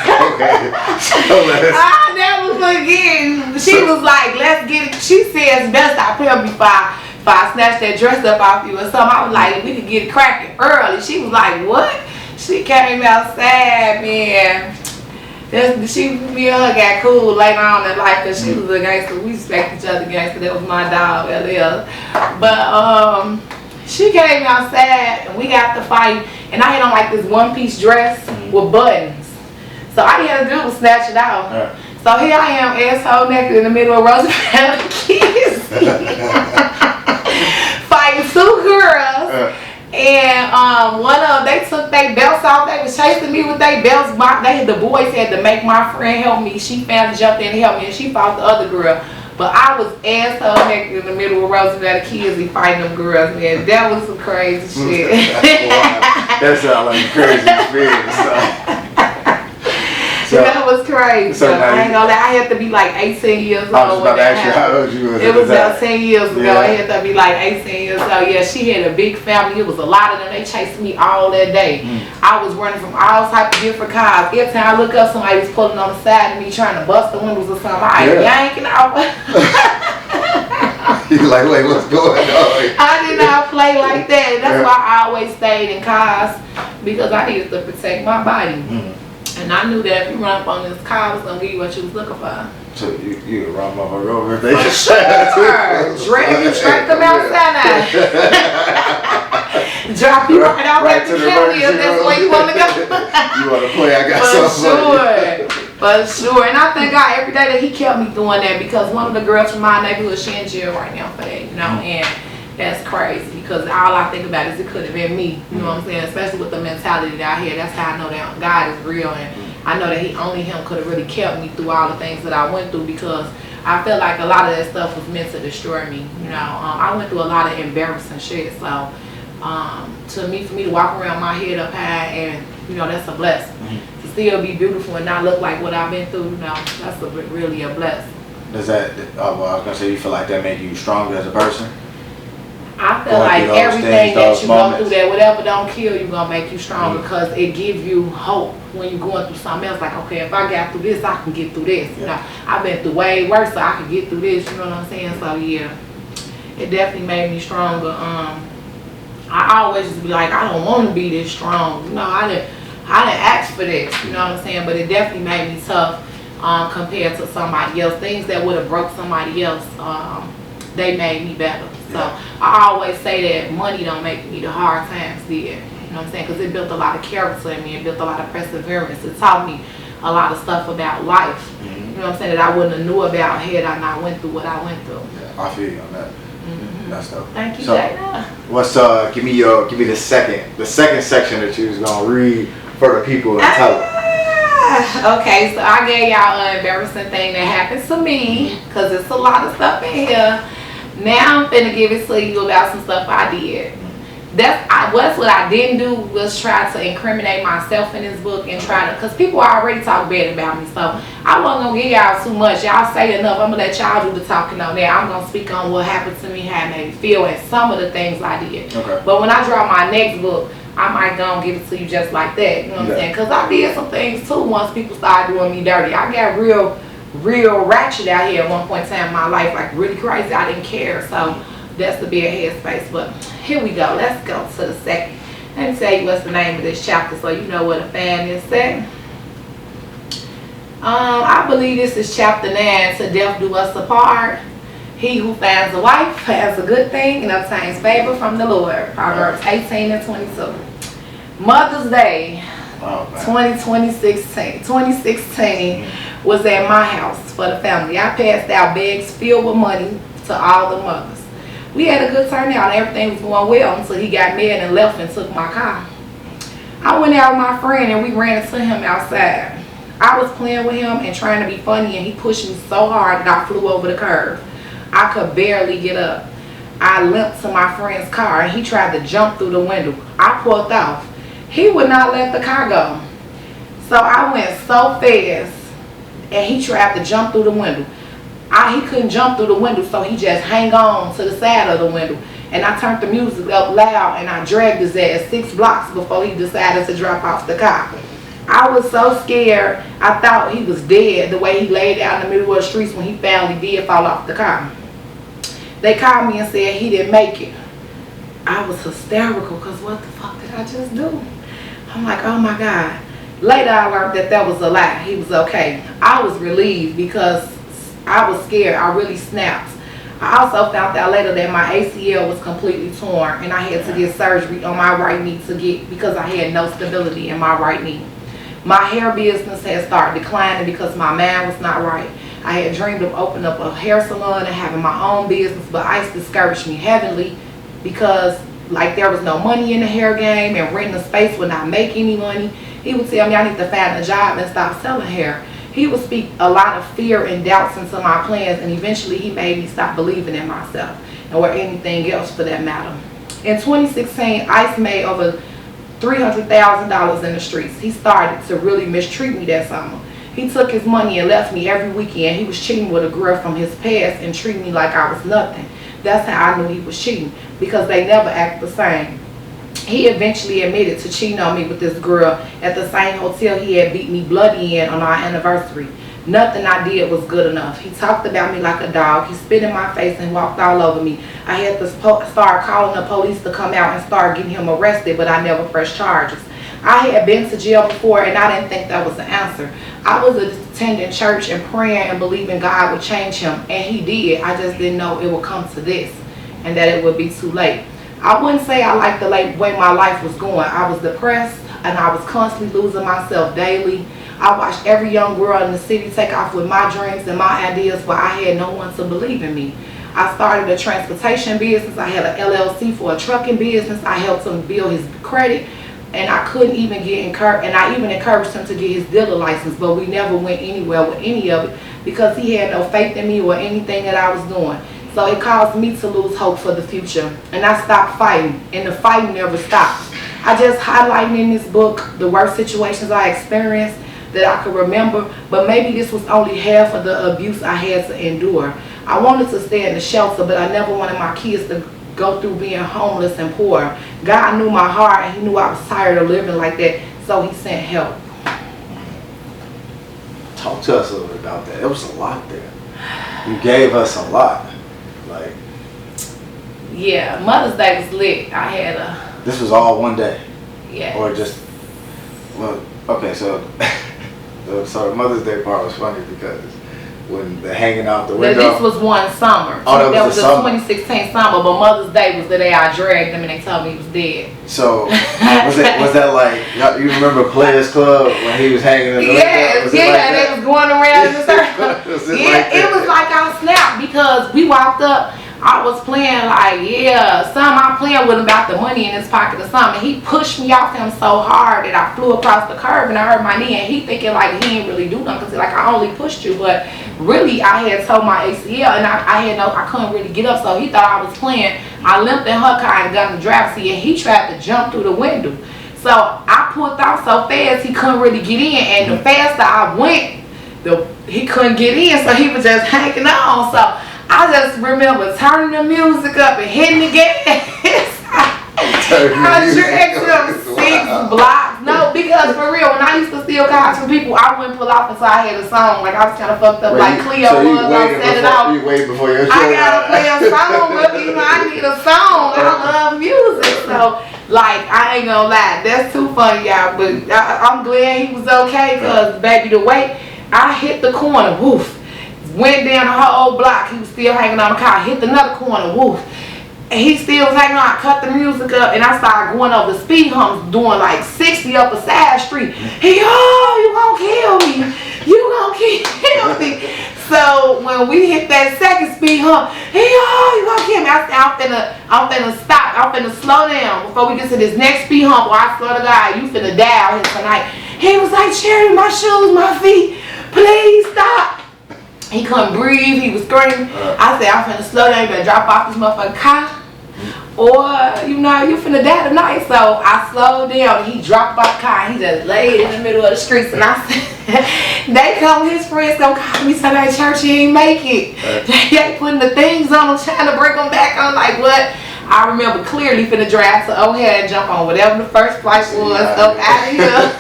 Okay. So I never forget. She was like, let's get it. She said, it's best I pay before I snatch that dress up off you or something. I was like, we could get it cracking early. She was like, what? She came outside, man. Me and her got cool later on in life because she was a gangster. We respect each other gangster. That was my dog, LL. But she came outside and we got to fight. And I had on like this one-piece dress with buttons. So all you had to do was snatch it out. Right. So here I am, asshole naked in the middle of Roosevelt and Kids. Fighting 2 girls. And one of them, they took their belts off. They was chasing me with their belts. The boys had to make my friend help me. She finally jumped in and helped me, and she fought the other girl. But I was asshole naked in the middle of Roosevelt and Kids fighting them girls, man. That was some crazy shit. That sounds like a crazy experience. So, that was crazy. So I ain't gonna lie, I had to be like 18 years old. I was about to ask you how old you was. It was about 10 years ago. Yeah. I had to be like 18 years old. Yeah, she had a big family. It was a lot of them. They chased me all that day. I was running from all types of different cars. Every time I look up, somebody was pulling on the side of me trying to bust the windows or something. I yanking out. You're like, wait, what's going on? I did not play like that. That's why I always stayed in cars, because I needed to protect my body. And I knew that if you run up on this car, I was going to give you what you was looking for. So you run motherfucker over if they For sure. Drag you straight them outside. Drop you right out at the county if that's where you want to go. You want to play, I got something For sure. And I thank God every day that he kept me doing that, because one of the girls from my neighborhood, she in jail right now for that, you know, and that's crazy, because all I think about is it could have been me, you know what I'm saying, especially with the mentality that I had. That's how I know that God is real, and I know that only him could have really kept me through all the things that I went through, because I felt like a lot of that stuff was meant to destroy me, you know. I went through a lot of embarrassing shit, so for me to walk around my head up high, and you know, that's a blessing. To still be beautiful and not look like what I've been through, you know, that's really a blessing. Does that, well, I was going to say, you feel like that made you stronger as a person? I feel like everything that you go through, that whatever don't kill you, gonna make you stronger, because it gives you hope when you're going through something else. Like, okay, if I got through this, I can get through this. You know, I've been through way worse, so I can get through this. You know what I'm saying? So yeah, it definitely made me stronger. I always just be like, I don't want to be this strong. You know, I didn't ask for this. You know what I'm saying? But it definitely made me tough compared to somebody else. Things that would have broke somebody else. they made me better. So I always say that money don't make me, the hard times did. You know what I'm saying? Because it built a lot of character in me. It built a lot of perseverance. It taught me a lot of stuff about life. You know what I'm saying? That I wouldn't have knew about had I not went through what I went through. Yeah, I feel you on that. That's dope. Thank you, so, Jada. What's give me the second section that you was gonna read for the people and tell them. Okay, so I gave y'all an embarrassing thing that happened to me, because it's a lot of stuff in here. Now I'm finna give it to you about some stuff I did. That's what I didn't do, was try to incriminate myself in this book and try to, because people already talk bad about me, so I wasn't gonna give y'all too much. Y'all say enough. I'm gonna let y'all do the talking on that. I'm gonna speak on what happened to me, how it made me feel, and some of the things I did. Okay. But when I draw my next book, I might go and give it to you just like that. You know what I'm saying? Because I did some things too once people started doing me dirty. I got real ratchet out here at one point in time in my life, like really crazy. I didn't care. So that's the big headspace. But here we go. Let's go to the second. Let me tell you what's the name of this chapter so you know what a fan is saying. I believe this is chapter 9, To Death Do Us Apart. He who finds a wife has a good thing and obtains favor from the Lord. Proverbs 18 and 22. Mother's Day 2016 was at my house for the family. I passed out bags filled with money to all the mothers. We had a good turnout and everything was going well until he got mad and left and took my car. I went out with my friend and we ran into him outside. I was playing with him and trying to be funny, and he pushed me so hard that I flew over the curb. I could barely get up. I limped to my friend's car and he tried to jump through the window. I pulled off. He would not let the car go. So I went so fast and he tried to jump through the window. He couldn't jump through the window, so he just hang on to the side of the window. And I turned the music up loud and I dragged his ass 6 blocks before he decided to drop off the car. I was so scared, I thought he was dead the way he laid out in the middle of the streets when he finally did fall off the car. They called me and said he didn't make it. I was hysterical because what the fuck did I just do? I'm like, oh my God. Later I learned that was a lie. He was okay. I was relieved because I was scared. I really snapped. I also found out later that my ACL was completely torn and I had to get surgery on my right knee because I had no stability in my right knee. My hair business had started declining because my mind was not right. I had dreamed of opening up a hair salon and having my own business, but Ice discouraged me heavily because like there was no money in the hair game and renting a space would not make any money. He would tell me I need to find a job and stop selling hair. He would speak a lot of fear and doubts into my plans, and eventually he made me stop believing in myself or anything else for that matter. In 2016, Ice made over $300,000 in the streets. He started to really mistreat me that summer. He took his money and left me every weekend. He was cheating with a girl from his past and treating me like I was nothing. That's how I knew he was cheating, because they never act the same. He eventually admitted to cheating on me with this girl at the same hotel he had beat me bloody in on our anniversary. Nothing I did was good enough. He talked about me like a dog. He spit in my face and walked all over me. I had to start calling the police to come out and start getting him arrested, but I never pressed charges. I had been to jail before and I didn't think that was the answer. I was attending church and praying and believing God would change him, and he did. I just didn't know it would come to this and that it would be too late. I wouldn't say I liked the way my life was going. I was depressed and I was constantly losing myself daily. I watched every young girl in the city take off with my dreams and my ideas, but I had no one to believe in me. I started a transportation business. I had an LLC for a trucking business. I helped him build his credit, and I couldn't even and I even encouraged him to get his dealer license, but we never went anywhere with any of it because he had no faith in me or anything that I was doing. So it caused me to lose hope for the future, and I stopped fighting, and the fighting never stopped. I just highlighted in this book the worst situations I experienced that I could remember, but maybe this was only half of the abuse I had to endure. I wanted to stay in the shelter, but I never wanted my kids to go through being homeless and poor. God knew my heart, and he knew I was tired of living like that, so he sent help. Talk to us a little bit about that. There was a lot there. You gave us a lot. Like, yeah, Mother's Day was lit. I had a... This was all one day? Yeah. Or just... Well, okay, so... So the Mother's Day part was funny because when they're hanging out the Now, window. this was one summer. Oh, that was was the the summer. 2016 summer, but Mother's Day was the day I dragged him and they told me he was dead. So was that like you remember Players Club when he was hanging in the window? Was it like they that? was going around in the circle. Was it Yeah, like it that? was like I snapped because we walked up. I was playing I'm playing with him about the money in his pocket or something. He pushed me off him so hard that I flew across the curb and I hurt my knee. And he thinking like he didn't really do nothing because like I only pushed you, but really I had tore my ACL and I couldn't really get up. So he thought I was playing. I limped in her car and got in the driver's seat and he tried to jump through the window. So I pulled off so fast he couldn't really get in, and the faster I went, he couldn't get in. So he was just hanging on. So I just remember turning the music up and hitting the gas. I dragged him 6 blocks. No, because for real, when I used to steal cars from people, I wouldn't pull off until I had a song. Like I was kind of fucked up, like Cleo was. I set it out. You wait before your show. I gotta play a song with me. I need a song. I love music, so like I ain't gonna lie, that's too funny, y'all. But I'm glad he was okay, cause baby, the way I hit the corner, woof. Went down the whole block, he was still hanging on the car, hit another corner, woof. And he still was hanging on, I cut the music up, and I started going over the speed humps, doing like 60 up a side street. He, oh, you gonna kill me. You gonna kill me. So when we hit that second speed hump, he, oh, you gonna kill me. I said, I'm finna stop, I'm finna slow down before we get to this next speed hump, or I swear to God, you finna die out here tonight. He was like, Cherry, my shoes, my feet, please stop. He couldn't breathe, he was screaming. I said, I'm finna slow down, you better drop off this motherfucking car, or you finna die tonight. So I slowed down, he dropped off the car, and he just laid in the middle of the streets, and I said, they come, his friends gonna call me Sunday church, he ain't make it. They putting the things on him, trying to bring him back. I'm like, what? I remember clearly finna drive to O'Hare and jump on whatever the first flight was up out of here.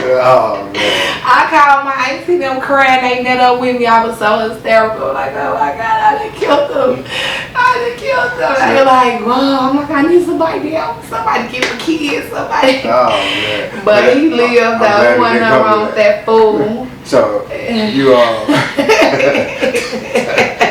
Oh man. I called my auntie, them crying, they met up with me. I was so hysterical, like, oh my God, I done killed them. They were like, whoa, I'm like, I need somebody help. Somebody get the kids, somebody. Oh man. But he lived though, he wasn't nothing wrong with that fool. So you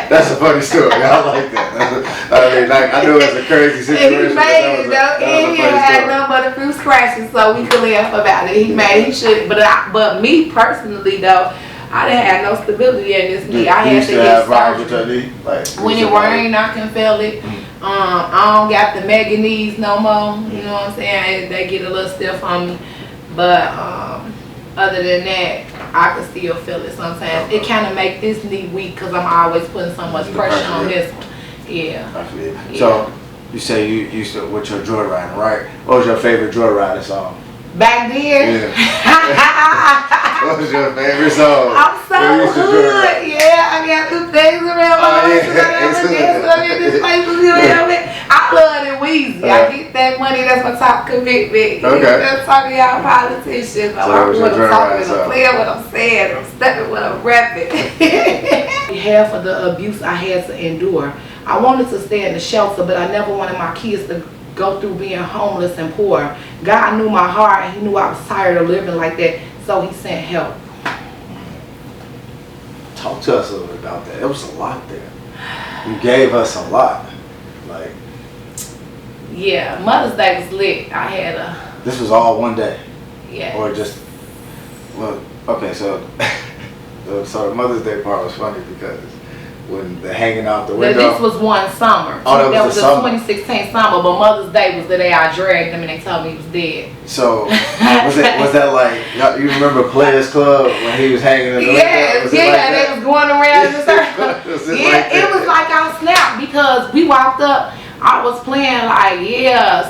that's a funny story. I like that. I mean, like, I know it's a crazy situation. He made it though. He had nothing but a few scratches, so we could laugh about it. He should, but me personally though, I didn't have no stability in this knee. I had to get surgery. Like, when it rained, I can feel it. I don't got the mega knees no more. You know what I'm saying? They get a little stiff on me, but other than that, I can still feel it sometimes. It kind of make this knee weak because I'm always putting so much pressure on this one. Yeah. So you say you used to with your joyriding, right? What was your favorite joyriding song? Back then? Yeah. What was your favorite song? I'm so hood. Yeah, I got the things around my I love it Weezy. I get that money. That's my top commitment. Okay. That's talking y'all politicians. I'm talking, I'm playing what I'm saying. I'm stepping what I'm rapping. Half of the abuse I had to endure. I wanted to stay in the shelter, but I never wanted my kids to go through being homeless and poor. God knew my heart, and he knew I was tired of living like that, so he sent help. Talk to us a little bit about that. It was a lot there. You gave us a lot. Like, yeah, Mother's Day was lit. I had a... This was all one day? Yeah. Or just... Well, okay, so... so the Mother's Day part was funny because when they're hanging out the window... This was one summer. Oh, that was the 2016 summer, but Mother's Day was the day I dragged him and they told me he was dead. So, was that like... You remember Players Club when he was hanging in the window? Yeah, they was going around in the circle. It was like I snapped because we walked up. I was playing like,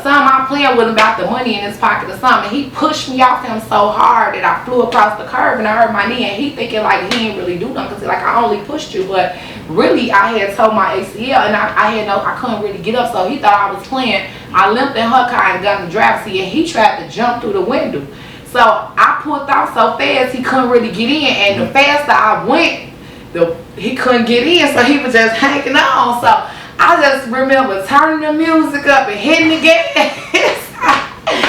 I'm playing with him about the money in his pocket or something. He pushed me off him so hard that I flew across the curb and I hurt my knee. And he thinking like he didn't really do nothing because like I only pushed you, but really I had tore my ACL and I couldn't really get up. So he thought I was playing. I limped in her car and got in the driver's seat, and he tried to jump through the window. So I pulled off so fast he couldn't really get in, and the faster I went, he couldn't get in. So he was just hanging on. So I just remember turning the music up and hitting the gas.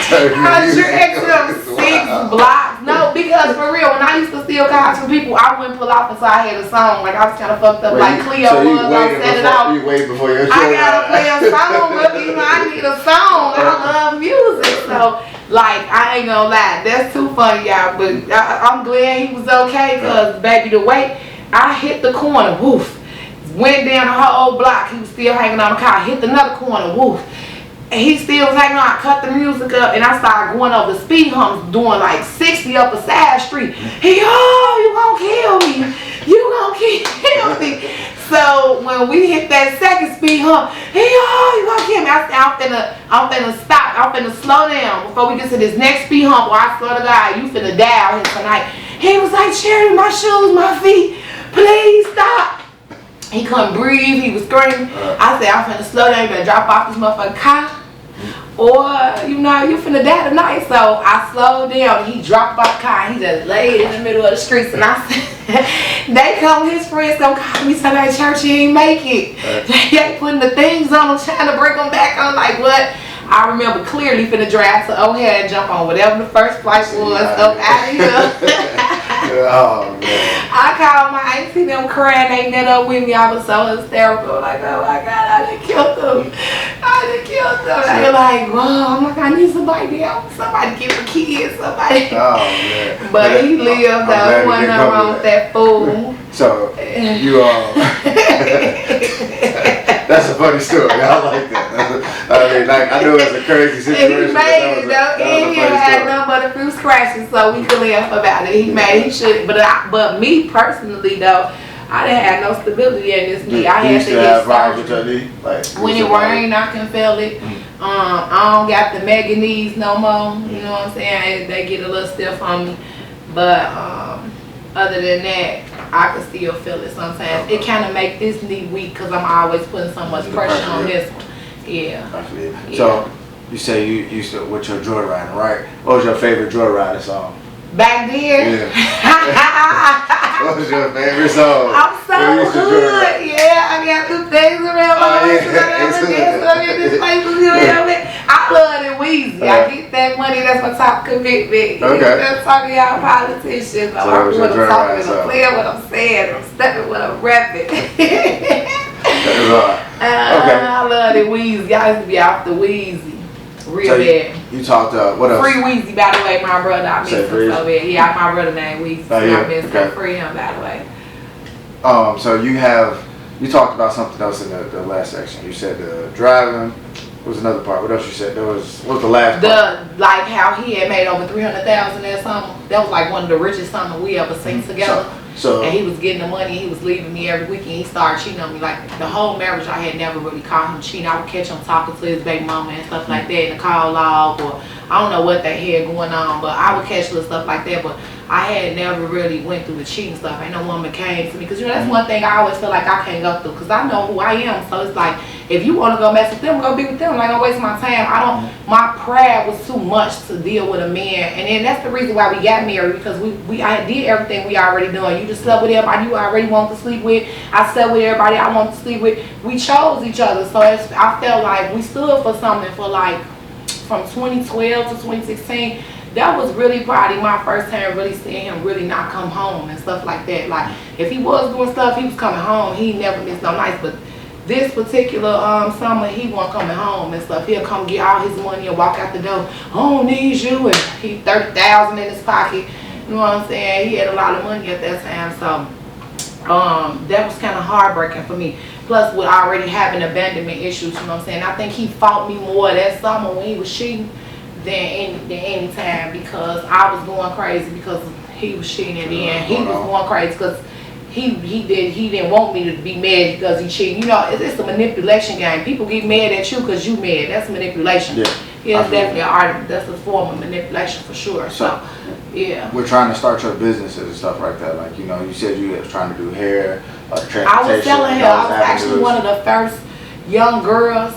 I dragged him 6 blocks. No, because for real, when I used to steal cars from people, I wouldn't pull off until I had a song. Like I was kind of fucked up, like Cleo so was. I set it out. You wait before your show. I gotta play a song, but you know I need a song. I love music, so like I ain't gonna lie, that's too funny, y'all. But I'm glad he was okay, cause baby, the way I hit the corner, woof, went down the whole block. He was still hanging on the car. Hit another corner, woof. And he still was hanging on. I cut the music up and I started going over the speed humps, doing like 60 up a side street. He, oh, you gonna kill me. You gonna kill me. So when we hit that second speed hump, he, oh, you gonna kill me. I said, I'm finna stop. I'm finna slow down before we get to this next speed hump where I swear to God, you finna die out here tonight. He was like, Cherry, my shoes, my feet, please stop. He couldn't breathe, he was screaming. I said, I'm finna slow down, you better drop off this motherfucking car. Or, you know, you finna die tonight. So I slowed down and he dropped off the car and he just laid in the middle of the streets. And I said, they come, his friends don't call me Sunday church, he ain't make it. They ain't putting the things on him, trying to bring him back. I'm like, what? I remember clearly finna drive to O'Hare and jump on whatever the first flight was up out of here. Oh, man. I called my auntie, them crying, they met up with me. I was so hysterical, like, oh my God, I done killed them. They were like, whoa, I'm like, I need somebody else. Somebody give the kids, somebody. Oh, man. But he lived though, wasn't nothing wrong with that fool. So, you that's a funny story. I like that. I mean, like, I know it's a crazy situation. And he made it though. And he had nothing but a few scratches, so we could laugh about it. He made it. He should. But me personally though, I didn't have no stability in this knee. I had to get surgery. Like, when it rained, I can feel it. I don't got the mega knees no more. You know what I'm saying? They get a little stiff on me. But other than that, I can still feel it sometimes. It kind of make this knee weak because I'm always putting so much pressure on this one. Yeah. So you say you used to with your joyriding, right? What was your favorite joyriding song? Back then? Yeah. What was your favorite song? I'm so hood. Yeah, I got two things around my I love it Weezy. I get that money. That's my top commitment. Okay. That's talking y'all politicians. I'm talking what I'm talking. I'm playing what I'm saying. I'm stepping what I'm rapping. I love it Weezy. I used to be off the Weezy. Real bad. You talked what else? Free Weezy, by the way, my brother. I miss him so bad. Yeah, my brother named Weezy. Oh, yeah. I miss him. Free him, by the way. So you talked about something else in the last section. You said driving. What was another part? What else you said? What was the last part? Like how he had made over 300,000 that summer. That was like one of the richest summers we ever seen together. And he was getting the money. He was leaving me every weekend. He started cheating on me. Like the whole marriage, I had never really caught him cheating. I would catch him talking to his baby mama and stuff like that in the call log, or I don't know what they had going on, but I would catch little stuff like that. But I had never really went through the cheating stuff. Ain't no woman came to me, because you know that's one thing I always feel like I can't go through, because I know who I am. So it's like, if you want to go mess with them, go be with them. Like, don't waste my time. My pride was too much to deal with a man. And then that's the reason why we got married, because I did everything we already done. You just slept with everybody you already want to sleep with. I slept with everybody I want to sleep with. We chose each other. So I felt like we stood for something for like, from 2012 to 2016. That was really probably my first time really seeing him really not come home and stuff like that. Like, if he was doing stuff, he was coming home. He never missed no nights. But this particular summer, he wasn't coming home and stuff. He'll come get all his money and walk out the door. I don't need you. And he $30,000 in his pocket. You know what I'm saying? He had a lot of money at that time. So that was kind of heartbreaking for me. Plus, with already having abandonment issues, you know what I'm saying? I think he fought me more that summer when he was cheating than any time, because I was going crazy because he was cheating, and then he was going crazy because he didn't want me to be mad because he cheated. You know, it's a manipulation game. People get mad at you because you mad. That's manipulation. Yeah, it's definitely an art. That's a form of manipulation for sure. So yeah. We're trying to start your businesses and stuff like that. Like, you know, you said you was trying to do hair, transportation. I was selling hair. I was actually one of the first young girls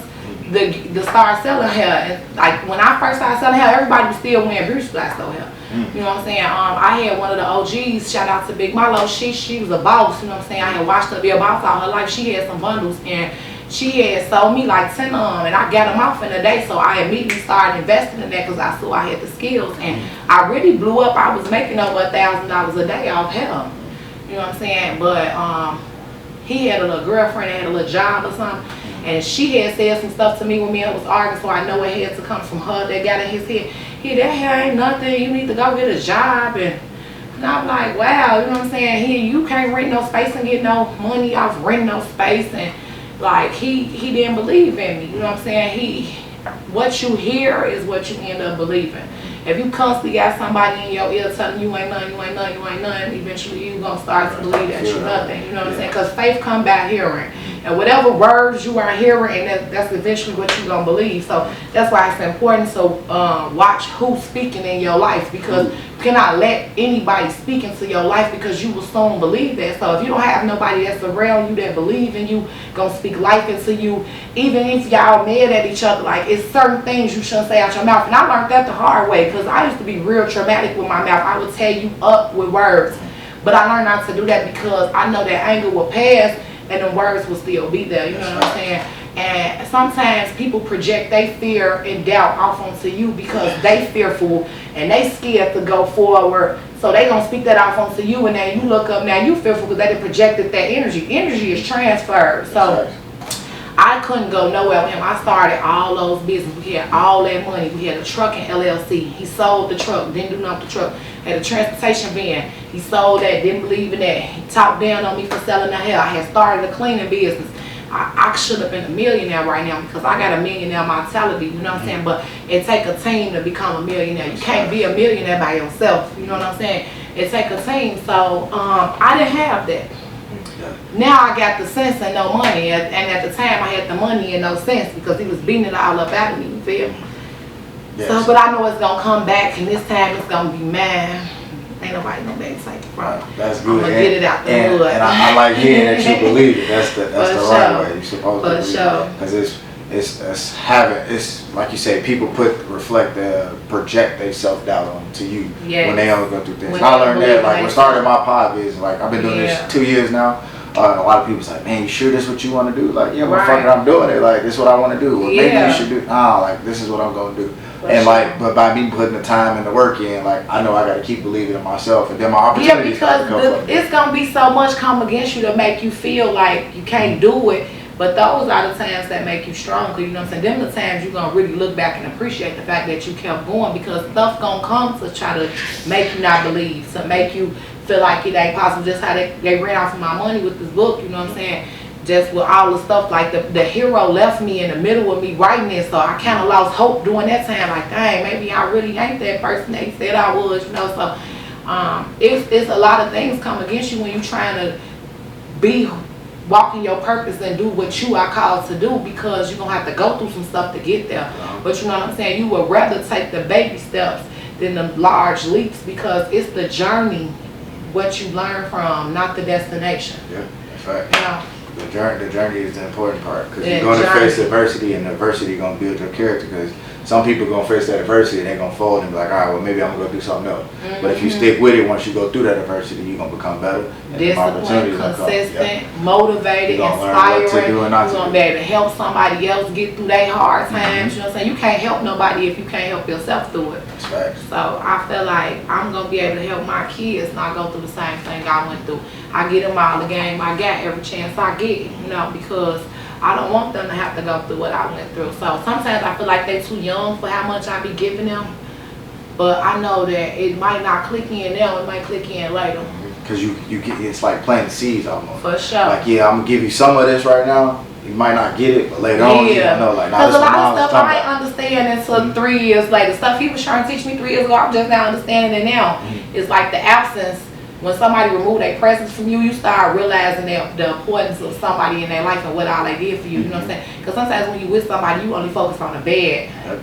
to start selling hair. And like when I first started selling hair, everybody was still wearing beauty supply store hair. You know what I'm saying? I had one of the OGs, shout out to Big Milo. She was a boss, you know what I'm saying? I had watched her be a boss all her life. She had some bundles, and she had sold me like 10 of them, and I got them off in a day. So I immediately started investing in that because I saw I had the skills, and I really blew up. I was making over $1,000 a day off him. You know what I'm saying? But he had a little girlfriend that had a little job or something, and she had said some stuff to me when me and was arguing, so I know it had to come from her. That got in his head. That hair ain't nothing. You need to go get a job. And I'm like, wow, you know what I'm saying? You can't rent no space and get no money off renting no space. And like he didn't believe in me. You know what I'm saying? What you hear is what you end up believing. If you constantly got somebody in your ear telling you ain't nothing, you ain't nothing, you ain't nothing, eventually you gonna start to believe that you're nothing. You know what I'm saying? Because faith come by hearing. And whatever words you are hearing, and that's eventually what you're going to believe. So that's why it's important to watch who's speaking in your life, because you cannot let anybody speak into your life, because you will soon believe that. So if you don't have nobody that's around you that believe in you, going to speak life into you, even if y'all mad at each other, like it's certain things you shouldn't say out your mouth. And I learned that the hard way, because I used to be real traumatic with my mouth. I would tear you up with words. But I learned not to do that, because I know that anger will pass and the words will still be there, you know what I'm saying? And sometimes people project their fear and doubt off onto you because they fearful and they scared to go forward. So they gonna speak that off onto you, and then you look up, now you fearful because they done projected that energy. Energy is transferred. So I couldn't go nowhere with him. I started all those businesses. We had all that money. We had a trucking LLC. He sold the truck, didn't do nothing with the truck. Had a transportation van. He sold that, didn't believe in that. He talked down on me for selling the hair. I had started a cleaning business. I should have been a millionaire right now, because I got a millionaire mentality, you know what I'm saying? But it take a team to become a millionaire. You can't be a millionaire by yourself, you know what I'm saying? It take a team. So I didn't have that. Now I got the sense and no money, and at the time I had the money and no sense, because he was beating it all up out of me, you feel? Yes. So, but I know it's gonna come back, and this time it's gonna be mine. Ain't nobody gonna be able to take it from me. That's good. I'm gonna get it out the hood. And I like hearing that you believe it. That's the right way. You're supposed to believe it. Because it's like you say, people project their self-doubt onto you when they only go through things. And I learned that, like, when starting my pod business, like, I've been doing this 2 years now. A lot of people's like, man, you sure this is what you want to do? Like, yeah, motherfucker, I'm doing it. Like, this is what I want to do. Well, maybe you should do. Nah, like, this is what I'm going to do. And like, but by me putting the time and the work in, like, I know I got to keep believing in myself, and then my opportunities. Yeah, because it's gonna be so much come against you to make you feel like you can't do it. But those are the times that make you stronger. You know what I'm saying? Them the times you're gonna really look back and appreciate the fact that you kept going, because stuff gonna come to try to make you not believe, to make you feel like it ain't possible. Just how they ran off of my money with this book. You know what I'm saying? Just with all the stuff, like the hero left me in the middle of me writing it, so I kind of lost hope during that time. Like, dang, maybe I really ain't that person they said I was, you know. So it's a lot of things come against you when you're trying to be walking your purpose and do what you are called to do, because you're gonna have to go through some stuff to get there. But you know what I'm saying? You would rather take the baby steps than the large leaps, because it's the journey, what you learn from, not the destination. Yeah, that's right. You know? The journey is the important part, because you're going to face adversity, and adversity is going to build your character. Because some people are going to face that adversity and they're going to fold and be like, all right, well, maybe I'm going to go do something else. But if you stick with it, once you go through that adversity, you're going to become better. Disciplined, consistent, motivated, inspiring. You're going to be able to help somebody else get through their hard times. You know what I'm saying? You can't help nobody if you can't help yourself through it. That's right. So I feel like I'm going to be able to help my kids not go through the same thing I went through. I get them all the game I got every chance I get, you know, because I don't want them to have to go through what I went through. So sometimes I feel like they're too young for how much I be giving them. But I know that it might not click in now, it might click in later. Because you get, it's like planting seeds almost. For sure. Like, yeah, I'm going to give you some of this right now. You might not get it, but later on, you know, like, nah, because a lot of stuff I ain't understand until 3 years later. Stuff he was trying to teach me 3 years ago, I'm just now understanding it now. It's like the absence. When somebody remove their presence from you, you start realizing the importance of somebody in their life and what all they did for you. You know what I'm saying? Because sometimes when you with somebody, you only focus on the bad, because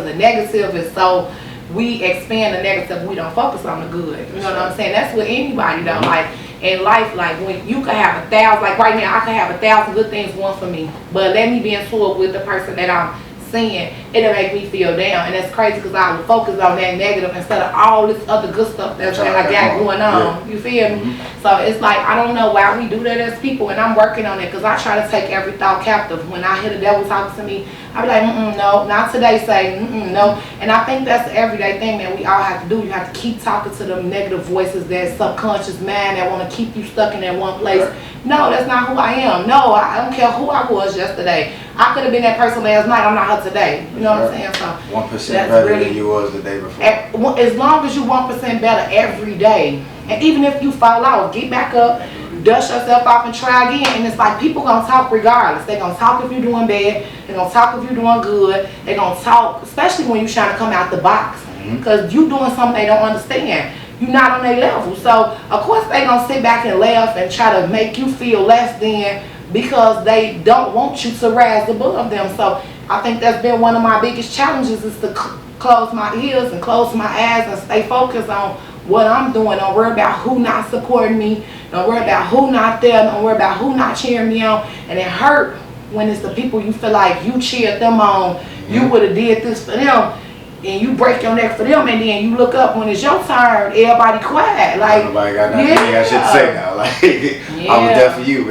the negative is so, we expand the negative, we don't focus on the good. You know what I'm saying? That's with anybody though. Like in life, like when you can have 1,000, like right now, I can have 1,000 good things going for me, but let me be in tour with the person that I'm seeing, it'll make me feel down. And that's crazy because I would focus on that negative instead of all this other good stuff that I got going on. You feel me? So it's like, I don't know why we do that as people, and I'm working on it because I try to take every thought captive. When I hear the devil talking to me, I be like, no, not today, Satan, no. And I think that's the everyday thing that we all have to do. You have to keep talking to them negative voices, that subconscious mind that want to keep you stuck in that one place. No, that's not who I am. No, I don't care who I was yesterday. I could have been that person last night. I'm not her today. You know what I'm saying? So 1% better than you was the day before. As long as you 1% better every day, and even if you fall out, get back up, dust yourself off, and try again. And it's like people gonna talk regardless. They gonna talk if you're doing bad. They gonna talk if you're doing good. They gonna talk, especially when you're trying to come out the box, because you doing something they don't understand. You're not on their level. So of course they gonna sit back and laugh and try to make you feel less than, because they don't want you to rise above them. So I think that's been one of my biggest challenges, is to close my ears and close my eyes and stay focused on what I'm doing. Don't worry about who not supporting me. Don't worry about who not there. Don't worry about who not cheering me on. And it hurt when it's the people you feel like you cheered them on. You would have did this for them, and you break your neck for them, and then you look up when it's your turn, everybody quiet. Like, nobody got nothing I should say now. Like, I was there for you,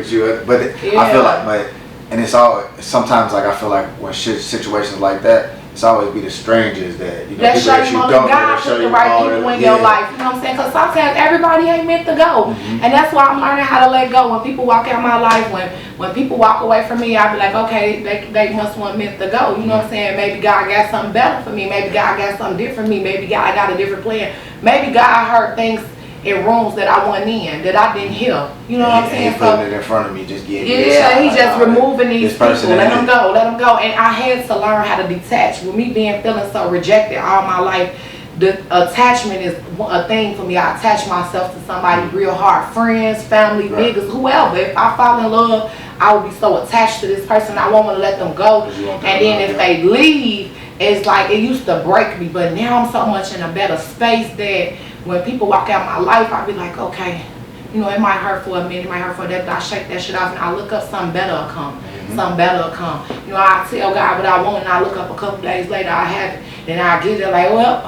I feel like, and it's all, sometimes like I feel like when situations like that, it's always be the strangers that, you know, that show you only God put the right people in your life. You know what I'm saying? Because sometimes everybody ain't meant to go. And that's why I'm learning how to let go. When people walk out my life, when people walk away from me, I be like, okay, they must want meant to go. You know what I'm saying? Maybe God got something better for me. Maybe God got something different for me. Maybe God got a different plan. Maybe God heard things in rooms that I wasn't in, that I didn't hear. You know what I'm saying? He's putting it in front of me, just getting he's just removing these people. Let them go, let them go. And I had to learn how to detach. With me feeling so rejected all my life, the attachment is a thing for me. I attach myself to somebody real hard. Friends, family, niggas, whoever. If I fall in love, I would be so attached to this person, I won't want to let them go. And then if they leave, it's like, it used to break me. But now I'm so much in a better space that when people walk out my life, I be like, okay, you know, it might hurt for a minute, it might hurt for that, but I shake that shit off and I look up, something better will come. Something better will come. You know, I tell God what I want, and I look up a couple days later, I have it. Then I get it like, well,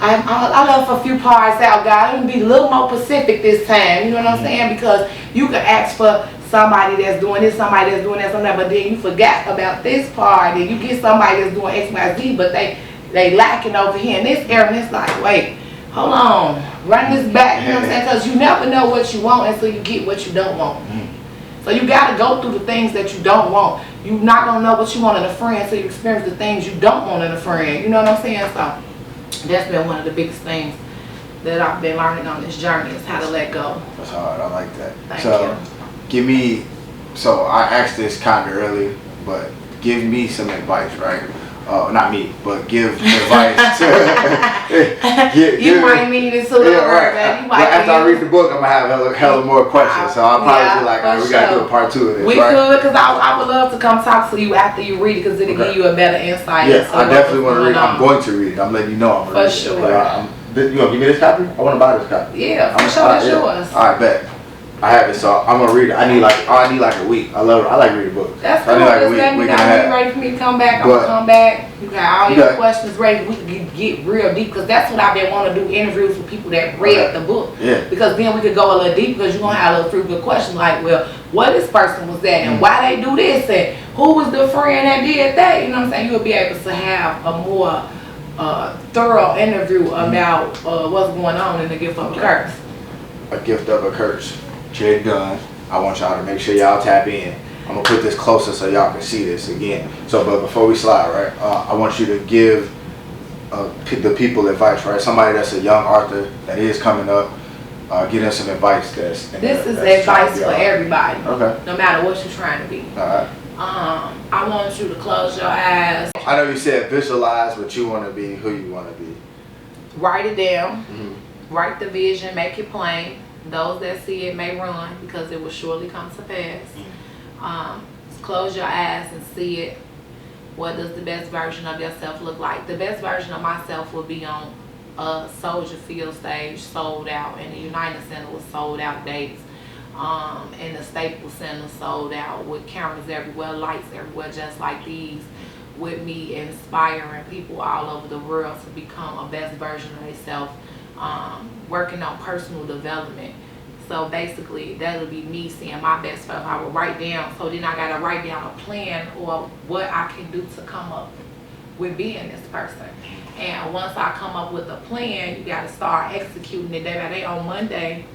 I left a few parts out, God. Let me be a little more specific this time. You know what I'm saying? Because you can ask for somebody that's doing this, somebody that's doing that, something, but then you forgot about this part, and you get somebody that's doing X, Y, Z, but they lacking over here in this area, and it's like, wait, hold on, run this back. You know what I'm saying? Because you never know what you want until you get what you don't want. So you got to go through the things that you don't want. You're not going to know what you want in a friend until you experience the things you don't want in a friend. You know what I'm saying? So that's been one of the biggest things that I've been learning on this journey, is how to let go. That's hard. I like that. Thank you. Give me, so I asked this kind of early, but give me some advice, right? Not me, but give advice to you might need it to baby. After I read the book, I'm gonna have hella more questions. So I'll probably be like, all right, we gotta do a part 2 of this. We could, because I would love to come talk to you after you read it, because it'll give you a better insight. Yeah, I definitely want to read it. I'm going to read it. I'm letting you know I'm gonna read it. For sure. You gonna give me this copy? I want to buy this copy. Yeah, for sure, it's yours. All right, bet. I have it, so I'm gonna read it. I need like a week. I like reading books. That's cool. Just let me know when you're ready for me to come back. I'm gonna come back. You got all your questions ready. We can get real deep, because that's what I've been wanting to do, interviews with people that read the book. Yeah. Because then we could go a little deep, because you're gonna have a little few good questions like, well, what this person was that, and why they do this, and who was the friend that did that. You know what I'm saying? You'll be able to have a more thorough interview about what's going on in the gift of a curse. A gift of a curse. Jay Dunn. I want y'all to make sure y'all tap in. I'm gonna put this closer so y'all can see this again. So, but before we slide, right, I want you to give the people advice, right? Somebody that's a young author that is coming up, give them some advice. This is advice for everybody. Okay. No matter what you're trying to be. All right. I want you to close your eyes. I know you said visualize what you want to be, who you want to be. Write it down. Write the vision. Make it plain. Those that see it may run, because it will surely come to pass. Close your eyes and see it. What does the best version of yourself look like? The best version of myself will be on a Soldier Field stage, sold out, and the United Center was sold out dates. and the Staples Center sold out with cameras everywhere, lights everywhere, just like these, with me inspiring people all over the world to become a best version of themselves, working on personal development. So basically, that'll be me seeing my best self. I will write down, so then I gotta write down a plan or what I can do to come up with being this person. And once I come up with a plan, you gotta start executing it day by day. On Monday,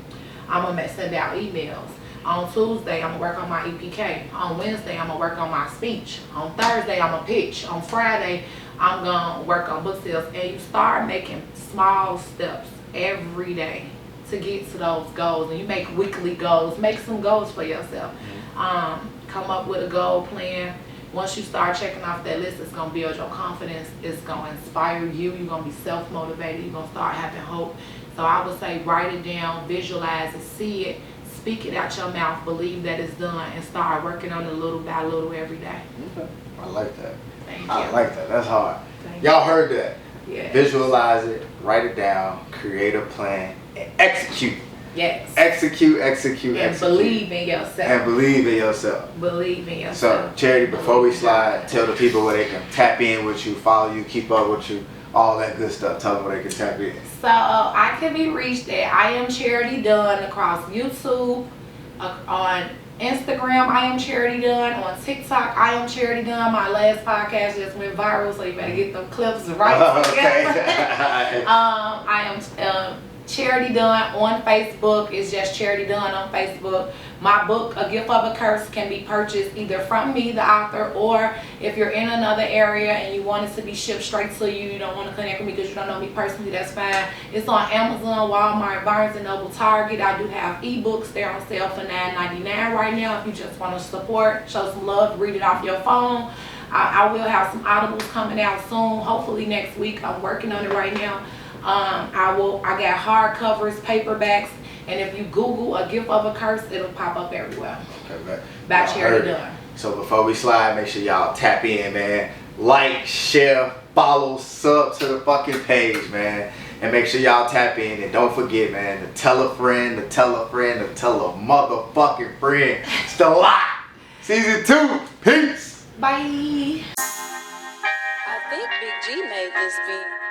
I'm gonna send out emails. On Tuesday, I'm gonna work on my EPK. On Wednesday, I'm gonna work on my speech. On Thursday, I'm gonna pitch. On Friday, I'm gonna work on book sales. And you start making small steps every day to get to those goals. And you make weekly goals. Make some goals for yourself. Come up with a goal plan. Once you start checking off that list, it's gonna build your confidence. It's gonna inspire you. You're gonna be self-motivated. You're gonna start having hope. So I would say write it down, visualize it, see it, speak it out your mouth, believe that it's done, and start working on it little by little every day. Okay. I like that. Thank you. I like that. That's hard. Thank Y'all heard that. Yes. Visualize it, write it down, create a plan, and execute. Yes. Execute. And believe in yourself. And believe in yourself. Believe in So, yourself. Charity, before we slide, tell the people where they can tap in with you, follow you, keep up with you, all that good stuff. Tell them where they can tap in. So I can be reached at I Am Charity Dunn across YouTube, on Instagram I Am Charity Dunn, on TikTok I Am Charity Dunn. My last podcast just went viral, so you better get them clips right together. I am Charity Dunn on Facebook. It's just Charity Dunn on Facebook. My book, A Gift of a Curse, can be purchased either from me, the author, or if you're in another area and you want it to be shipped straight to you, you don't want to connect with me because you don't know me personally, that's fine. It's on Amazon, Walmart, Barnes & Noble, Target. I do have ebooks. They're on sale for $9.99 right now. If you just want to support, show some love, read it off your phone. I will have some audibles coming out soon, hopefully next week. I'm working on it right now. I got hardcovers, paperbacks, and if you Google A Gift of a Curse, it'll pop up everywhere. Okay, By Charity Dunn. So before we slide, make sure y'all tap in, man. Like, share, follow, sub to the fucking page, man. And make sure y'all tap in. And don't forget, man, to tell a friend, to tell a friend, to tell a motherfucking friend. It's the lot. Season 2. Peace. Bye. I think Big G made this beat.